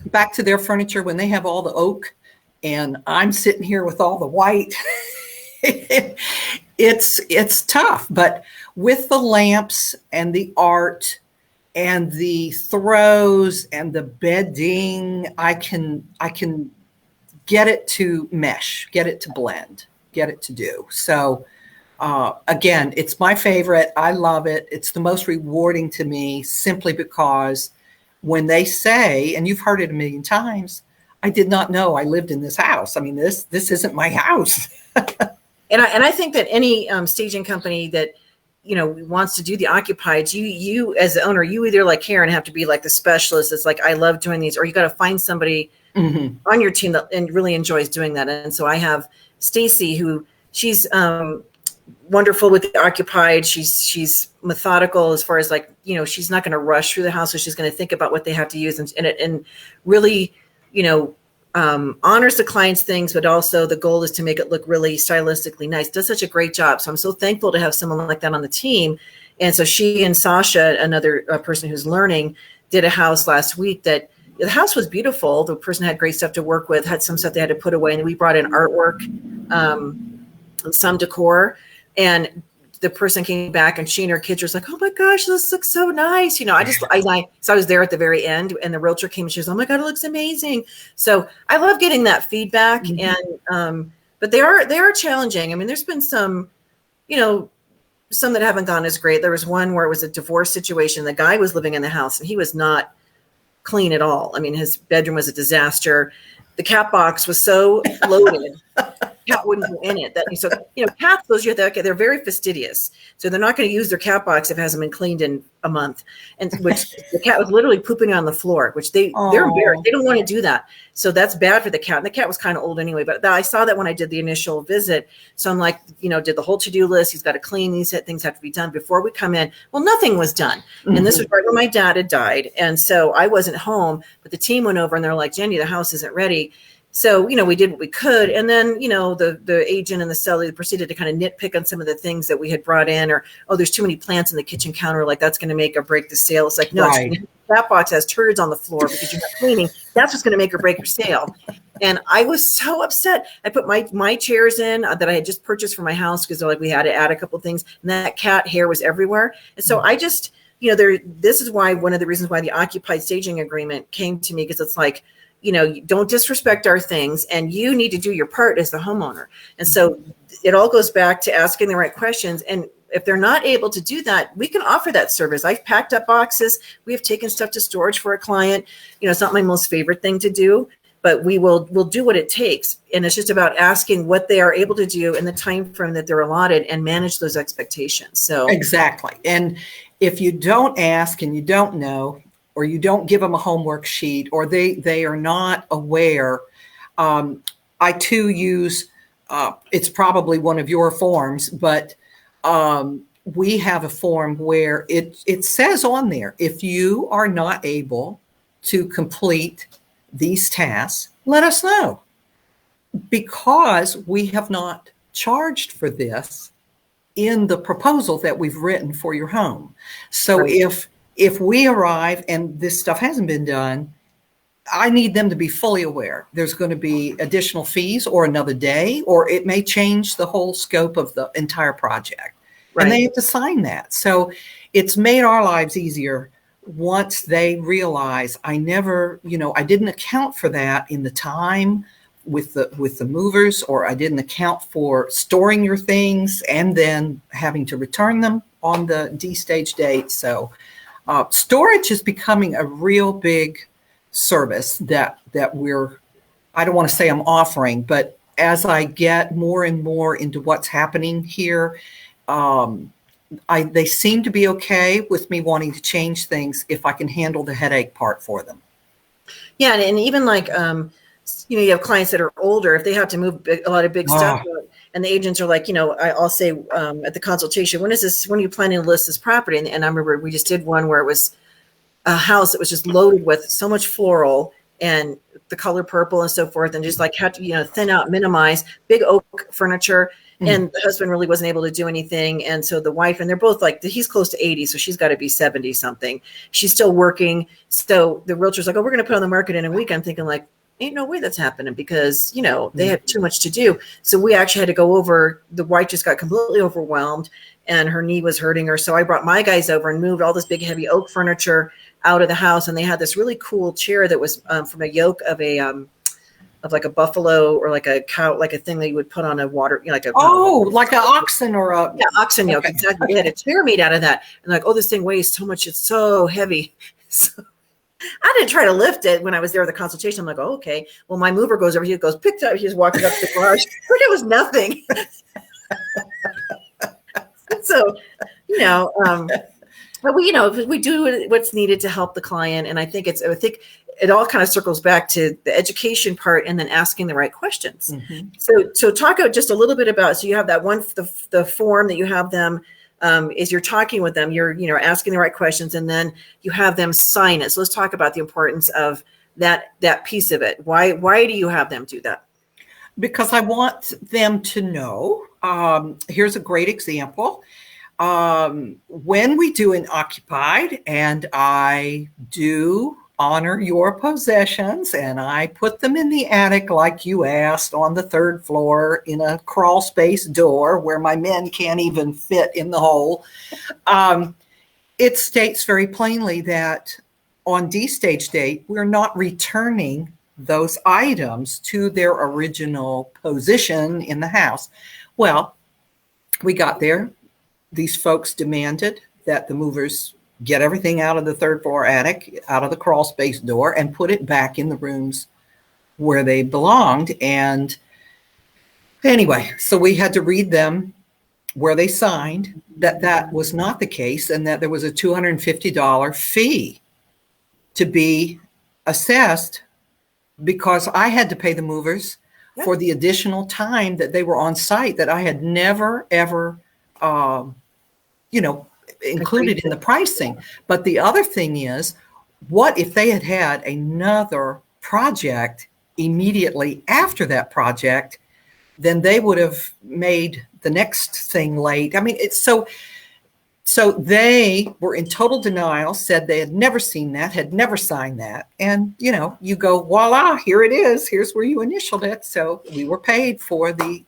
back to their furniture, when they have all the oak and I'm sitting here with all the white, it's tough. But with the lamps and the art and the throws and the bedding, I can get it to mesh, get it to blend, get it to do. So again, it's my favorite. I love it. It's the most rewarding to me, simply because when they say, and you've heard it a million times, I did not know I lived in this house. This isn't my house. And I think that any staging company that wants to do the occupieds, you as the owner, you either, like Karen, have to be like the specialist. It's like, I love doing these, or you got to find somebody on your team that and really enjoys doing that. And so I have Stacy, who she's wonderful with the occupied. She's methodical as far as she's not going to rush through the house. So she's going to think about what they have to use and really, honors the client's things, but also the goal is to make it look really stylistically nice. Does such a great job. So I'm so thankful to have someone like that on the team. And so she and Sasha, another person who's learning, did a house last week that the house was beautiful. The person had great stuff to work with, had some stuff they had to put away. And we brought in artwork, some decor, and the person came back and she and her kids were like, oh my gosh, this looks so nice. So I was there at the very end, and the realtor came and she was, oh my God, it looks amazing. So I love getting that feedback. And, but they are challenging. There's been some, some that haven't gone as great. There was one where it was a divorce situation. The guy was living in the house and he was not clean at all. I mean, his bedroom was a disaster. The cat box was so loaded, cat wouldn't go in it. So cats, they're very fastidious. So they're not going to use their cat box if it hasn't been cleaned in a month. And which the cat was literally pooping on the floor, which they're embarrassed. They don't want to do that. So that's bad for the cat. And the cat was kind of old anyway, but I saw that when I did the initial visit. So I'm like, did the whole to-do list. He's got to clean. These things have to be done before we come in. Well, nothing was done. Mm-hmm. And this was right when my dad had died. And so I wasn't home, but the team went over and they're like, Jenny, the house isn't ready. So, we did what we could. And then, the agent and the seller proceeded to kind of nitpick on some of the things that we had brought in, or, there's too many plants in the kitchen counter. Like that's going to make or break the sale. It's like, no, right. That box has turds on the floor because you're not cleaning. That's what's going to make or break your sale. And I was so upset. I put my chairs in that I had just purchased for my house because they're like, we had to add a couple things. And that cat hair was everywhere. And so I just, this is why one of the reasons why the occupied staging agreement came to me, because it's like, don't disrespect our things, and you need to do your part as the homeowner. And so it all goes back to asking the right questions. And if they're not able to do that, we can offer that service. I've packed up boxes. We have taken stuff to storage for a client. It's not my most favorite thing to do, but we'll do what it takes. And it's just about asking what they are able to do in the time frame that they're allotted and manage those expectations. So exactly. And if you don't ask and you don't know, or you don't give them a homework sheet, or they are not aware. I too use, it's probably one of your forms, but we have a form where it says on there, if you are not able to complete these tasks, let us know, because we have not charged for this in the proposal that we've written for your home. So right. If we arrive and this stuff hasn't been done, I need them to be fully aware. There's going to be additional fees or another day, or it may change the whole scope of the entire project. Right. And they have to sign that. So it's made our lives easier once they realize I didn't account for that in the time with the movers, or I didn't account for storing your things and then having to return them on the D-stage date. So storage is becoming a real big service that I don't want to say I'm offering, but as I get more and more into what's happening here, they seem to be okay with me wanting to change things if I can handle the headache part for them. Yeah, and even like, you have clients that are older, if they have to move a lot of big stuff, and the agents are like, I'll say at the consultation, when are you planning to list this property? And I remember we just did one where it was a house that was just loaded with so much floral and the color purple and so forth, and just like had to, thin out, minimize big oak furniture. And the husband really wasn't able to do anything. And so the wife, and they're both like, he's close to 80, so she's got to be 70 something. She's still working. So the realtor's like, we're going to put it on the market in a week. I'm thinking like, ain't no way that's happening, because, they have too much to do. So we actually had to go over, the wife just got completely overwhelmed and her knee was hurting her. So I brought my guys over and moved all this big, heavy oak furniture out of the house. And they had this really cool chair that was from a yoke of like a buffalo or like a cow, like a thing that you would put on a water, like an oxen or a oxen yoke. Okay. Exactly. They had a chair made out of that. And like, this thing weighs so much. It's so heavy. So I didn't try to lift it when I was there at the consultation. I'm like, okay. Well, my mover goes over. He goes, picked up. He's walking up to the garage. Like it was nothing. So, but we do what's needed to help the client. And I think it all kind of circles back to the education part and then asking the right questions. Mm-hmm. So talk just a little bit about, so you have that one, the form that you have them, is you're talking with them, you're asking the right questions, and then you have them sign it. So let's talk about the importance of that piece of it. Why do you have them do that? Because I want them to know, here's a great example. When we do an occupied, and I do honor your possessions, and I put them in the attic like you asked, on the 3rd floor in a crawl space door where my men can't even fit in the hole. It states very plainly that on D-stage date, we're not returning those items to their original position in the house. Well, we got there. These folks demanded that the movers get everything out of the third floor attic, out of the crawl space door, and put it back in the rooms where they belonged. And anyway, so we had to read them where they signed that that was not the case, and that there was a $250 fee to be assessed because I had to pay the movers for the additional time that they were on site that I had never, ever, included in the pricing. But the other thing is, what if they had had another project immediately after that project? Then they would have made the next thing late. I mean, it's so they were in total denial, said they had never seen that, had never signed that. And, you go, voila, here it is. Here's where you initialed it. So we were paid for the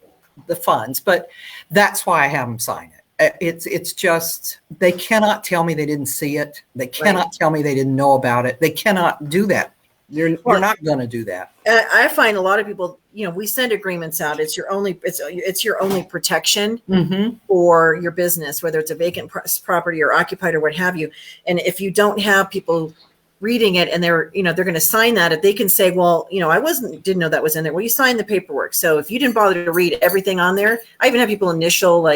funds, but that's why I have them sign it. It's just, they cannot tell me they didn't see it. They cannot tell me they didn't know about it. They cannot do that. They're not going to do that. I find a lot of people, we send agreements out. It's your only protection for your business, whether it's a vacant property or occupied or what have you. And if you don't have people reading it and they're going to sign that, if they can say, well, I didn't know that was in there. Well, you signed the paperwork. So if you didn't bother to read everything on there, I even have people initial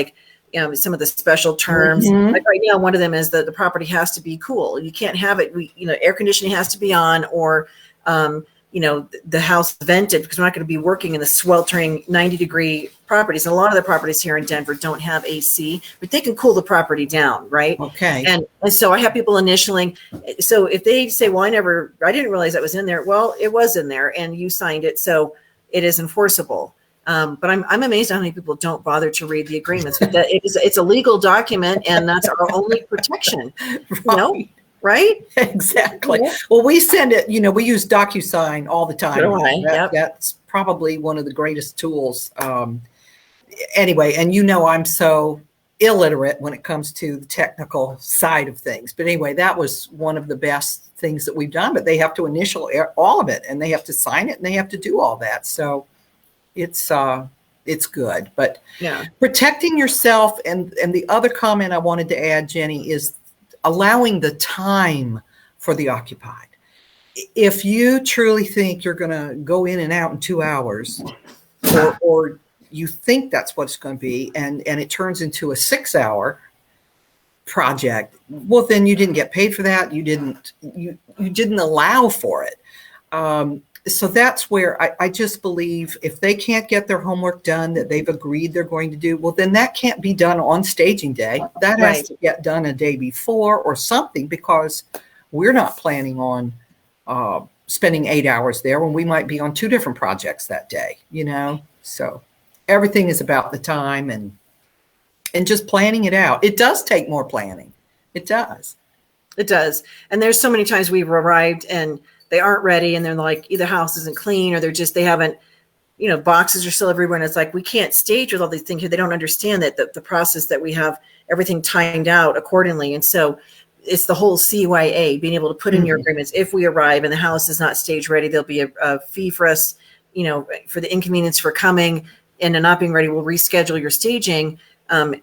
some of the special terms. Like right now, one of them is that the property has to be cool. You can't have it. Air conditioning has to be on, or the house vented, because we're not going to be working in the sweltering 90-degree properties. And a lot of the properties here in Denver don't have AC, but they can cool the property down, right? Okay. And so I have people initialing. So if they say, well, I didn't realize that was in there. Well, it was in there and you signed it. So it is enforceable. But I'm amazed how many people don't bother to read the agreements. But it's a legal document, and that's our only protection. Right? Exactly. Yeah. Well, we send it. We use DocuSign all the time. Yep. That's probably one of the greatest tools. Anyway, and I'm so illiterate when it comes to the technical side of things. But anyway, that was one of the best things that we've done. But they have to initial all of it, and they have to sign it, and they have to do all that. So it's good. But protecting yourself, and the other comment I wanted to add, Jenny, is allowing the time for the occupied. If you truly think you're going to go in and out in 2 hours, or you think that's what it's going to be, and it turns into a 6-hour project, well, then you didn't get paid for that. You didn't allow for it. So that's where I just believe if they can't get their homework done that they've agreed they're going to do, well, then that can't be done on staging day. That has to get done a day before or something, because we're not planning on spending 8 hours there when we might be on 2 different projects that day, So everything is about the time and just planning it out. It does take more planning. It does. It does. And there's so many times we've arrived and they aren't ready, and they're like, either house isn't clean, or they haven't, boxes are still everywhere. And it's like, we can't stage with all these things here. They don't understand that the process that we have everything timed out accordingly. And so it's the whole CYA, being able to put in your agreements. If we arrive and the house is not stage ready, there'll be a fee for us, for the inconvenience for coming and not being ready. We'll reschedule your staging.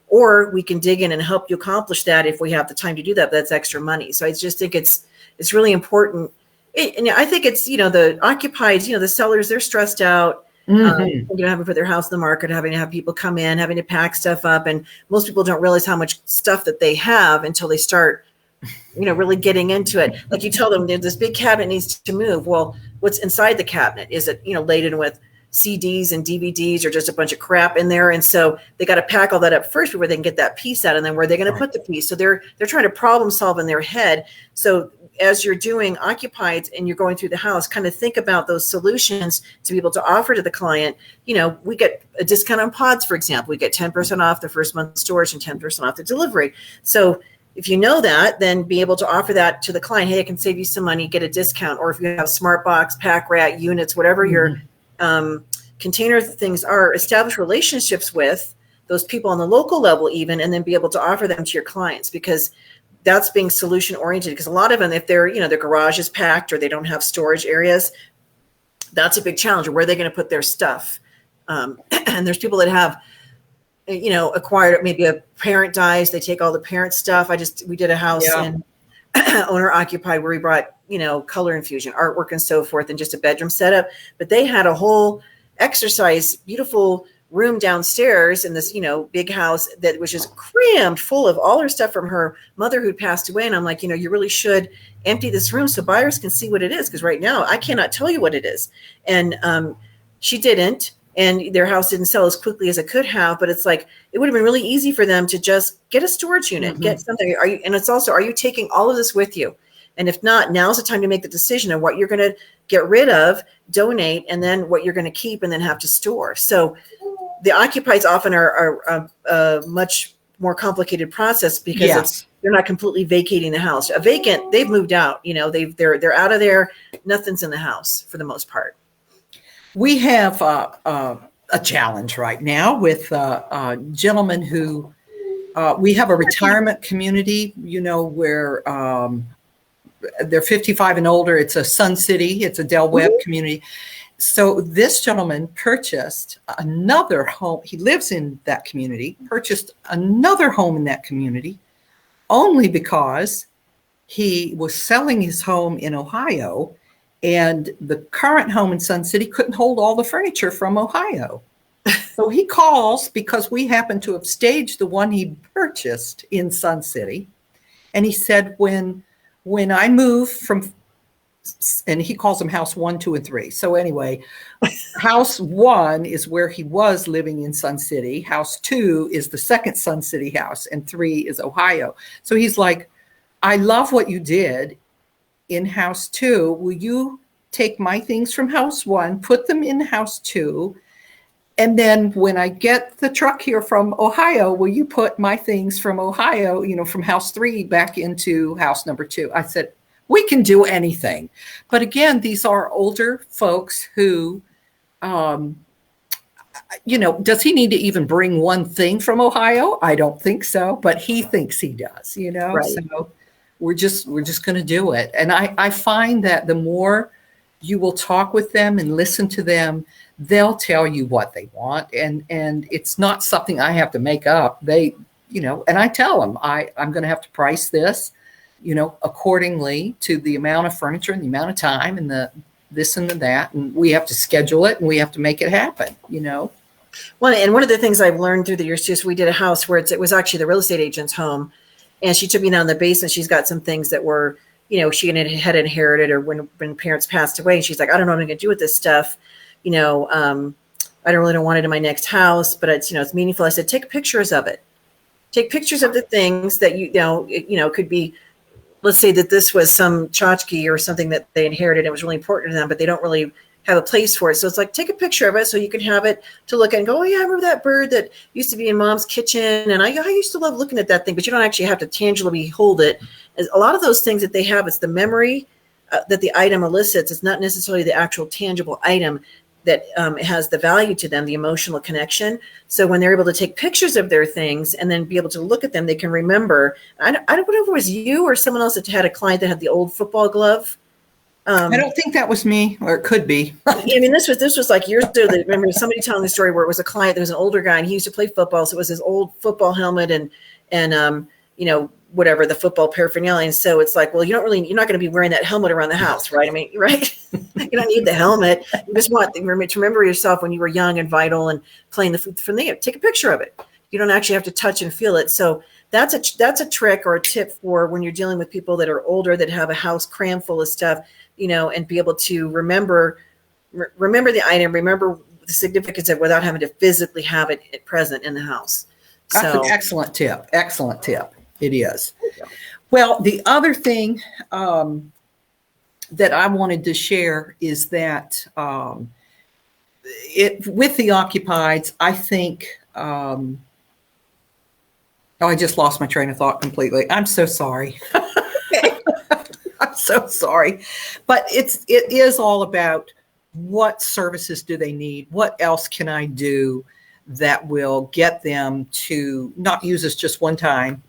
Or we can dig in and help you accomplish that if we have the time to do that. But that's extra money. So I just think it's really important. And I think it's, the occupieds, the sellers, they're stressed out. Having to put their house in the market, having to have people come in, having to pack stuff up. And most people don't realize how much stuff that they have until they start, really getting into it. Like you tell them, this big cabinet needs to move. Well, what's inside the cabinet? Is it, laden with CDs and DVDs, or just a bunch of crap in there? And so they got to pack all that up first before they can get that piece out. And then where are they going to put the piece? So they're trying to problem solve in their head. So as you're doing occupied and you're going through the house, kind of think about those solutions to be able to offer to the client. We get a discount on pods, for example. We get 10% off the first month storage and 10% off the delivery. So if you know that, then be able to offer that to the client. Hey, I can save you some money, get a discount. Or if you have smart box, pack rat, units, whatever your container things are, establish relationships with those people on the local level even, and then be able to offer them to your clients, because that's being solution oriented. Because a lot of them, if they're, their garage is packed or they don't have storage areas, that's a big challenge. Where are they going to put their stuff? And there's people that have, acquired, maybe a parent dies, they take all the parent stuff. We did a house in owner occupied, where we brought, color infusion, artwork and so forth, and just a bedroom setup. But they had a whole exercise, beautiful room downstairs in this, big house that was just crammed full of all her stuff from her mother who'd passed away. And I'm like, you really should empty this room so buyers can see what it is. Because right now I cannot tell you what it is. And she didn't. And their house didn't sell as quickly as it could have, but it's like, it would have been really easy for them to just get a storage unit, get something. And it's also, are you taking all of this with you? And if not, now's the time to make the decision of what you're going to get rid of, donate, and then what you're going to keep and then have to store. So the occupies often are a much more complicated process because they're not completely vacating the house. A vacant, they've moved out, they're out of there. Nothing's in the house for the most part. We have a challenge right now with a gentleman who we have a retirement community, where they're 55 and older. It's a Sun City. It's a Del Webb community. So this gentleman purchased another home. He lives in that community, purchased another home in that community only because he was selling his home in Ohio. And the current home in Sun City couldn't hold all the furniture from Ohio. So he calls because we happen to have staged the one he purchased in Sun City. And he said, when I move from, and he calls them house 1, 2, and 3. So anyway, house 1 is where he was living in Sun City. House 2 is the second Sun City house, and 3 is Ohio. So he's like, I love what you did in house 2. Will you take my things from house 1, put them in house 2, and then when I get the truck here from Ohio, will you put my things from Ohio, from house 3 back into house number 2? I said, we can do anything. But again, these are older folks who, does he need to even bring one thing from Ohio? I don't think so, but he thinks he does, Right. So we're just going to do it. And I find that the more you will talk with them and listen to them, they'll tell you what they want. And it's not something I have to make up. They, and I tell them I'm going to have to price this, accordingly to the amount of furniture and the amount of time and the this and the that. And we have to schedule it and we have to make it happen, Well, and one of the things I've learned through the years too, is we did a house where it was actually the real estate agent's home. And she took me down in the basement. She's got some things that were, she had inherited or when parents passed away. And she's like, I don't know what I'm going to do with this stuff. I don't want it in my next house, but it's meaningful. I said, take pictures of it. Take pictures of the things that could be, let's say that this was some tchotchke or something that they inherited. It was really important to them, but they don't really have a place for it. So it's like, take a picture of it so you can have it to look at and go, oh yeah, I remember that bird that used to be in mom's kitchen. And I used to love looking at that thing, but you don't actually have to tangibly hold it. A lot of those things that they have, it's the memory that the item elicits. It's not necessarily the actual tangible item that has the value to them, the emotional connection. So when they're able to take pictures of their things and then be able to look at them, they can remember. I don't know if it was you or someone else that had a client that had the old football glove. I don't think that was me, or it could be. I mean, this was like years ago. I remember somebody telling the story where it was a client. There was an older guy, and he used to play football. So it was his old football helmet and whatever the football paraphernalia. And so it's like, well, you're not going to be wearing that helmet around the house, right? I mean, right? You don't need the helmet. You just want to remember yourself when you were young and vital and playing the foot from there. Take a picture of it. You don't actually have to touch and feel it. So that's a trick or a tip for when you're dealing with people that are older that have a house crammed full of stuff. And be able to remember the item, remember the significance of it without having to physically have it present in the house. That's an excellent tip. Excellent tip. It is. Well, the other thing that I wanted to share is that with the occupieds, I think, I just lost my train of thought completely. I'm so sorry. I'm so sorry. But it is all about what services do they need? What else can I do that will get them to not use us just one time,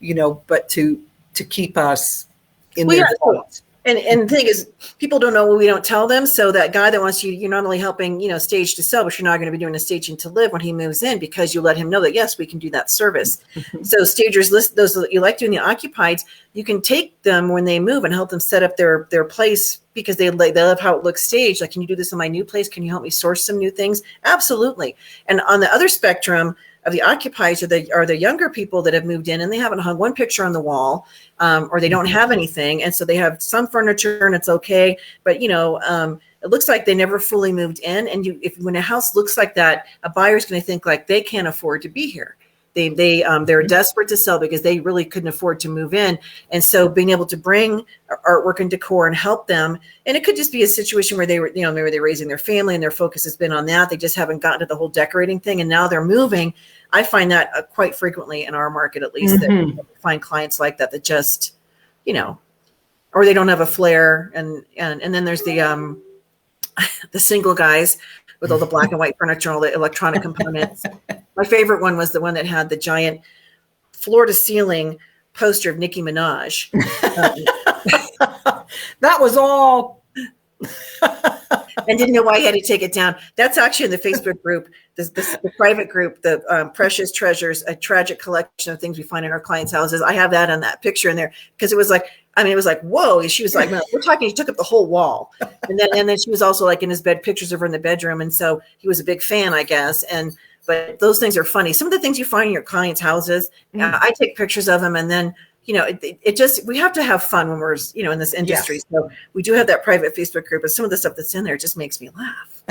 but to keep us in their thoughts. And the thing is, people don't know what we don't tell them. So that guy that wants you, you're not only helping, stage to sell, but you're not going to be doing a staging to live when he moves in, because you let him know that, yes, we can do that service. So stagers list those that you like doing the occupieds. You can take them when they move and help them set up their place, because they love how it looks staged. Like, can you do this in my new place? Can you help me source some new things? Absolutely. And on the other spectrum of the occupieds are the younger people that have moved in and they haven't hung one picture on the wall, or they don't have anything. And so they have some furniture and it's okay. But, it looks like they never fully moved in. And when a house looks like that, a buyer's going to think like they can't afford to be here. They're desperate to sell because they really couldn't afford to move in. And so being able to bring artwork and decor and help them, and it could just be a situation where they were, maybe they're raising their family and their focus has been on that. They just haven't gotten to the whole decorating thing, and now they're moving. I find that quite frequently in our market, at least, that we find clients like that just, or they don't have a flair. And then there's the single guys with all the black and white furniture, all the electronic components. My favorite one was the one that had the giant floor to ceiling poster of Nicki Minaj. That was all. And didn't know why he had to take it down. That's actually in the Facebook group, the private group, the Precious Treasures, a tragic collection of things we find in our clients' houses. I have that on that picture in there, because it was like, whoa. She was like, no, we're talking, she took up the whole wall. And then she was also like in his bed, pictures of her in the bedroom. And so he was a big fan, I guess. But those things are funny. Some of the things you find in your clients' houses, I take pictures of them, and then, it just, we have to have fun when we're, in this industry. Yes. So we do have that private Facebook group, and some of the stuff that's in there just makes me laugh.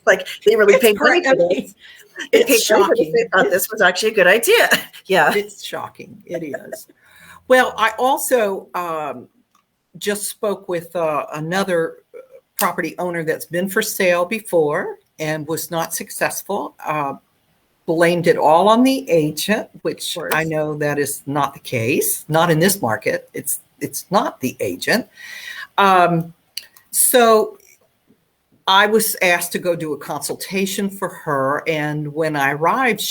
Like, they really paid money for this. It's shocking. They thought this was actually a good idea. Yeah. It's shocking. It is. Well, I also just spoke with another property owner that's been for sale before and was not successful. Blamed it all on the agent, which I know that is not the case. Not in this market. It's not the agent. So I was asked to go do a consultation for her. And when I arrived,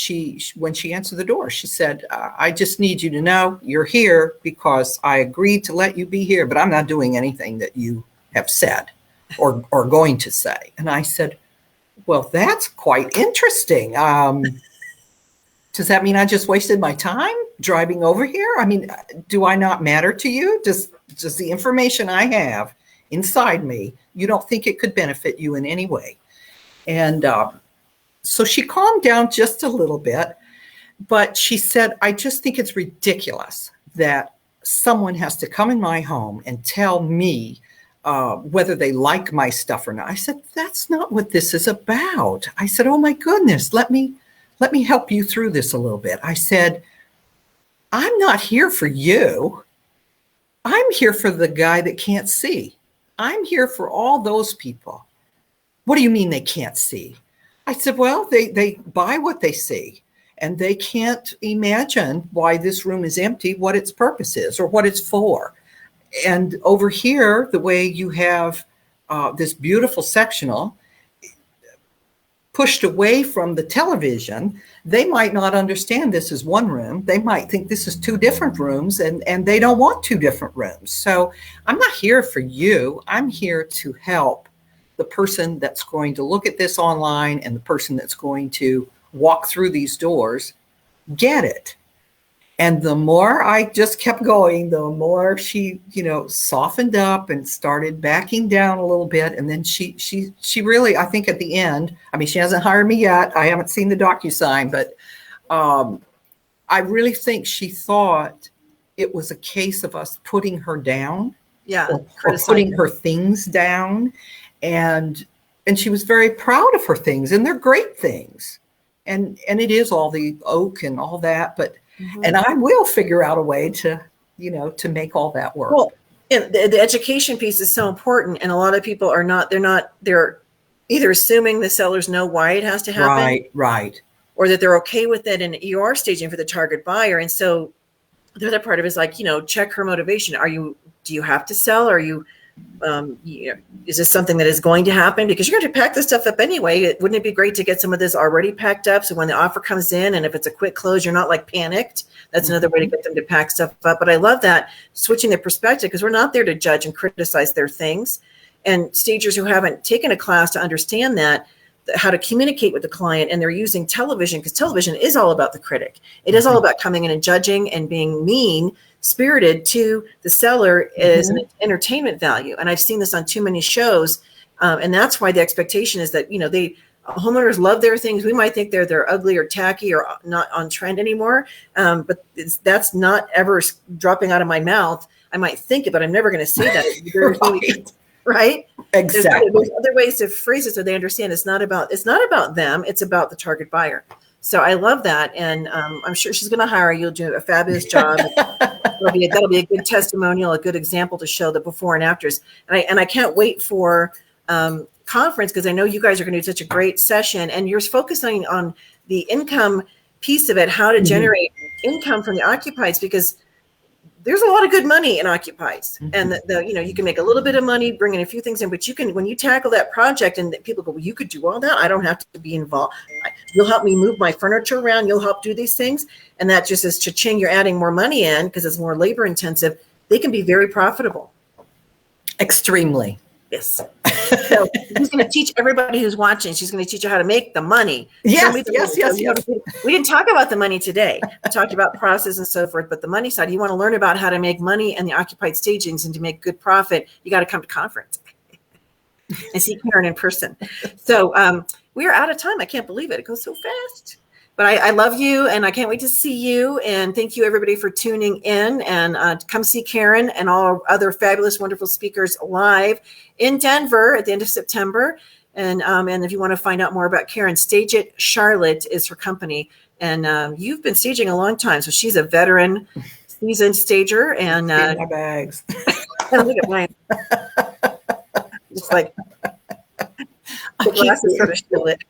when she answered the door, she said, I just need you to know you're here because I agreed to let you be here, but I'm not doing anything that you have said or going to say. And I said, well, that's quite interesting. Does that mean I just wasted my time driving over here? I mean, do I not matter to you? Does the information I have inside me, you don't think it could benefit you in any way? And so she calmed down just a little bit, but she said, I just think it's ridiculous that someone has to come in my home and tell me whether they like my stuff or not. I said, that's not what this is about. I said, oh my goodness, let me help you through this a little bit. I said, I'm not here for you. I'm here for the guy that can't see. I'm here for all those people. What do you mean they can't see? I said, well, they buy what they see, and they can't imagine why this room is empty, what its purpose is, or what it's for. And over here, the way you have this beautiful sectional pushed away from the television, they might not understand this is one room. They might think this is two different rooms, and they don't want two different rooms. So I'm not here for you. I'm here to help the person that's going to look at this online and the person that's going to walk through these doors get it. And the more I just kept going, the more she, softened up and started backing down a little bit. And then she really, I think at the end, I mean, she hasn't hired me yet. I haven't seen the DocuSign, but I really think she thought it was a case of us putting her down, or putting her things down. And she was very proud of her things, and they're great things. And it is all the oak and all that, but and I will figure out a way to make all that work. Well, the education piece is so important, and a lot of people they're either assuming the sellers know why it has to happen, right, or that they're okay with it, and you are staging for the target buyer. And so the other part of it is like, check her motivation. Do you have to sell? Are you is this something that is going to happen? Because you're going to pack this stuff up anyway. Wouldn't it be great to get some of this already packed up? So when the offer comes in, and if it's a quick close, you're not like panicked. That's another way to get them to pack stuff up. But I love that, switching their perspective, because we're not there to judge and criticize their things. And stagers who haven't taken a class to understand that, how to communicate with the client, and they're using television, because television is all about the critic. It is all about coming in and judging and being mean spirited to the seller as an entertainment value. And I've seen this on too many shows. And that's why the expectation is that, homeowners love their things. We might think they're ugly or tacky or not on trend anymore. But that's not ever dropping out of my mouth. I might think it, but I'm never going to say that. Right? Exactly. There's other ways to phrase it so they understand it's not about them. It's about the target buyer. So I love that. And I'm sure she's going to hire you. You'll do a fabulous job. That'll be a good testimonial, a good example to show the before and afters. And I can't wait for conference, because I know you guys are going to do such a great session, and you're focusing on the income piece of it, how to generate income from the occupieds, because there's a lot of good money in occupies, and you can make a little bit of money bringing a few things in, but you can, when you tackle that project and people go, well, you could do all that. I don't have to be involved. You'll help me move my furniture around. You'll help do these things. And that just is cha-ching. You're adding more money in because it's more labor intensive. They can be very profitable. Extremely. Yes. So she's going to teach everybody who's watching. She's going to teach you how to make the money. Yes. We didn't talk about the money today. We talked about process and so forth, but the money side, you want to learn about how to make money and the occupied stagings, and to make good profit, you got to come to conference and see Karen in person. So we are out of time. I can't believe it. It goes so fast. But I love you, and I can't wait to see you. And thank you, everybody, for tuning in. And come see Karen and all our other fabulous, wonderful speakers live in Denver at the end of September. And if you want to find out more about Karen, Stage It Charlotte is her company. And you've been staging a long time, so she's a veteran, seasoned stager. And my bags. Look at mine. Just like the glasses sort of shield it.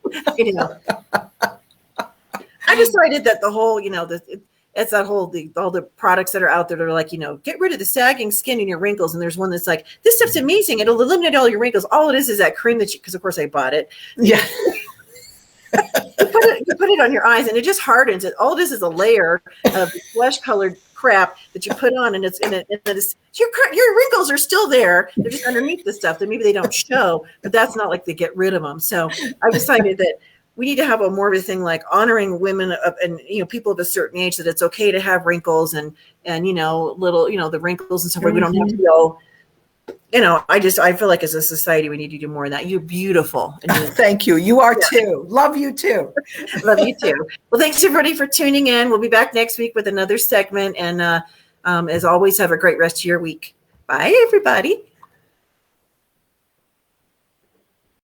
I decided that the whole, it's that whole, all the products that are out there that are like, get rid of the sagging skin and your wrinkles. And there's one that's like, this stuff's amazing. It'll eliminate all your wrinkles. All it is that cream because of course I bought it. Yeah. you put it on your eyes and it just hardens it. All it is a layer of flesh colored crap that you put on, and your wrinkles are still there. They're just underneath the stuff that maybe they don't show, but that's not like they get rid of them. So I decided that we need to have a more of a thing like honoring women and people of a certain age, that it's okay to have wrinkles and little the wrinkles and stuff. We don't have to go. I feel like as a society we need to do more of that. You're beautiful. Thank you. You are too. Love you too. Love you too. Well, thanks everybody for tuning in. We'll be back next week with another segment. And as always, have a great rest of your week. Bye, everybody.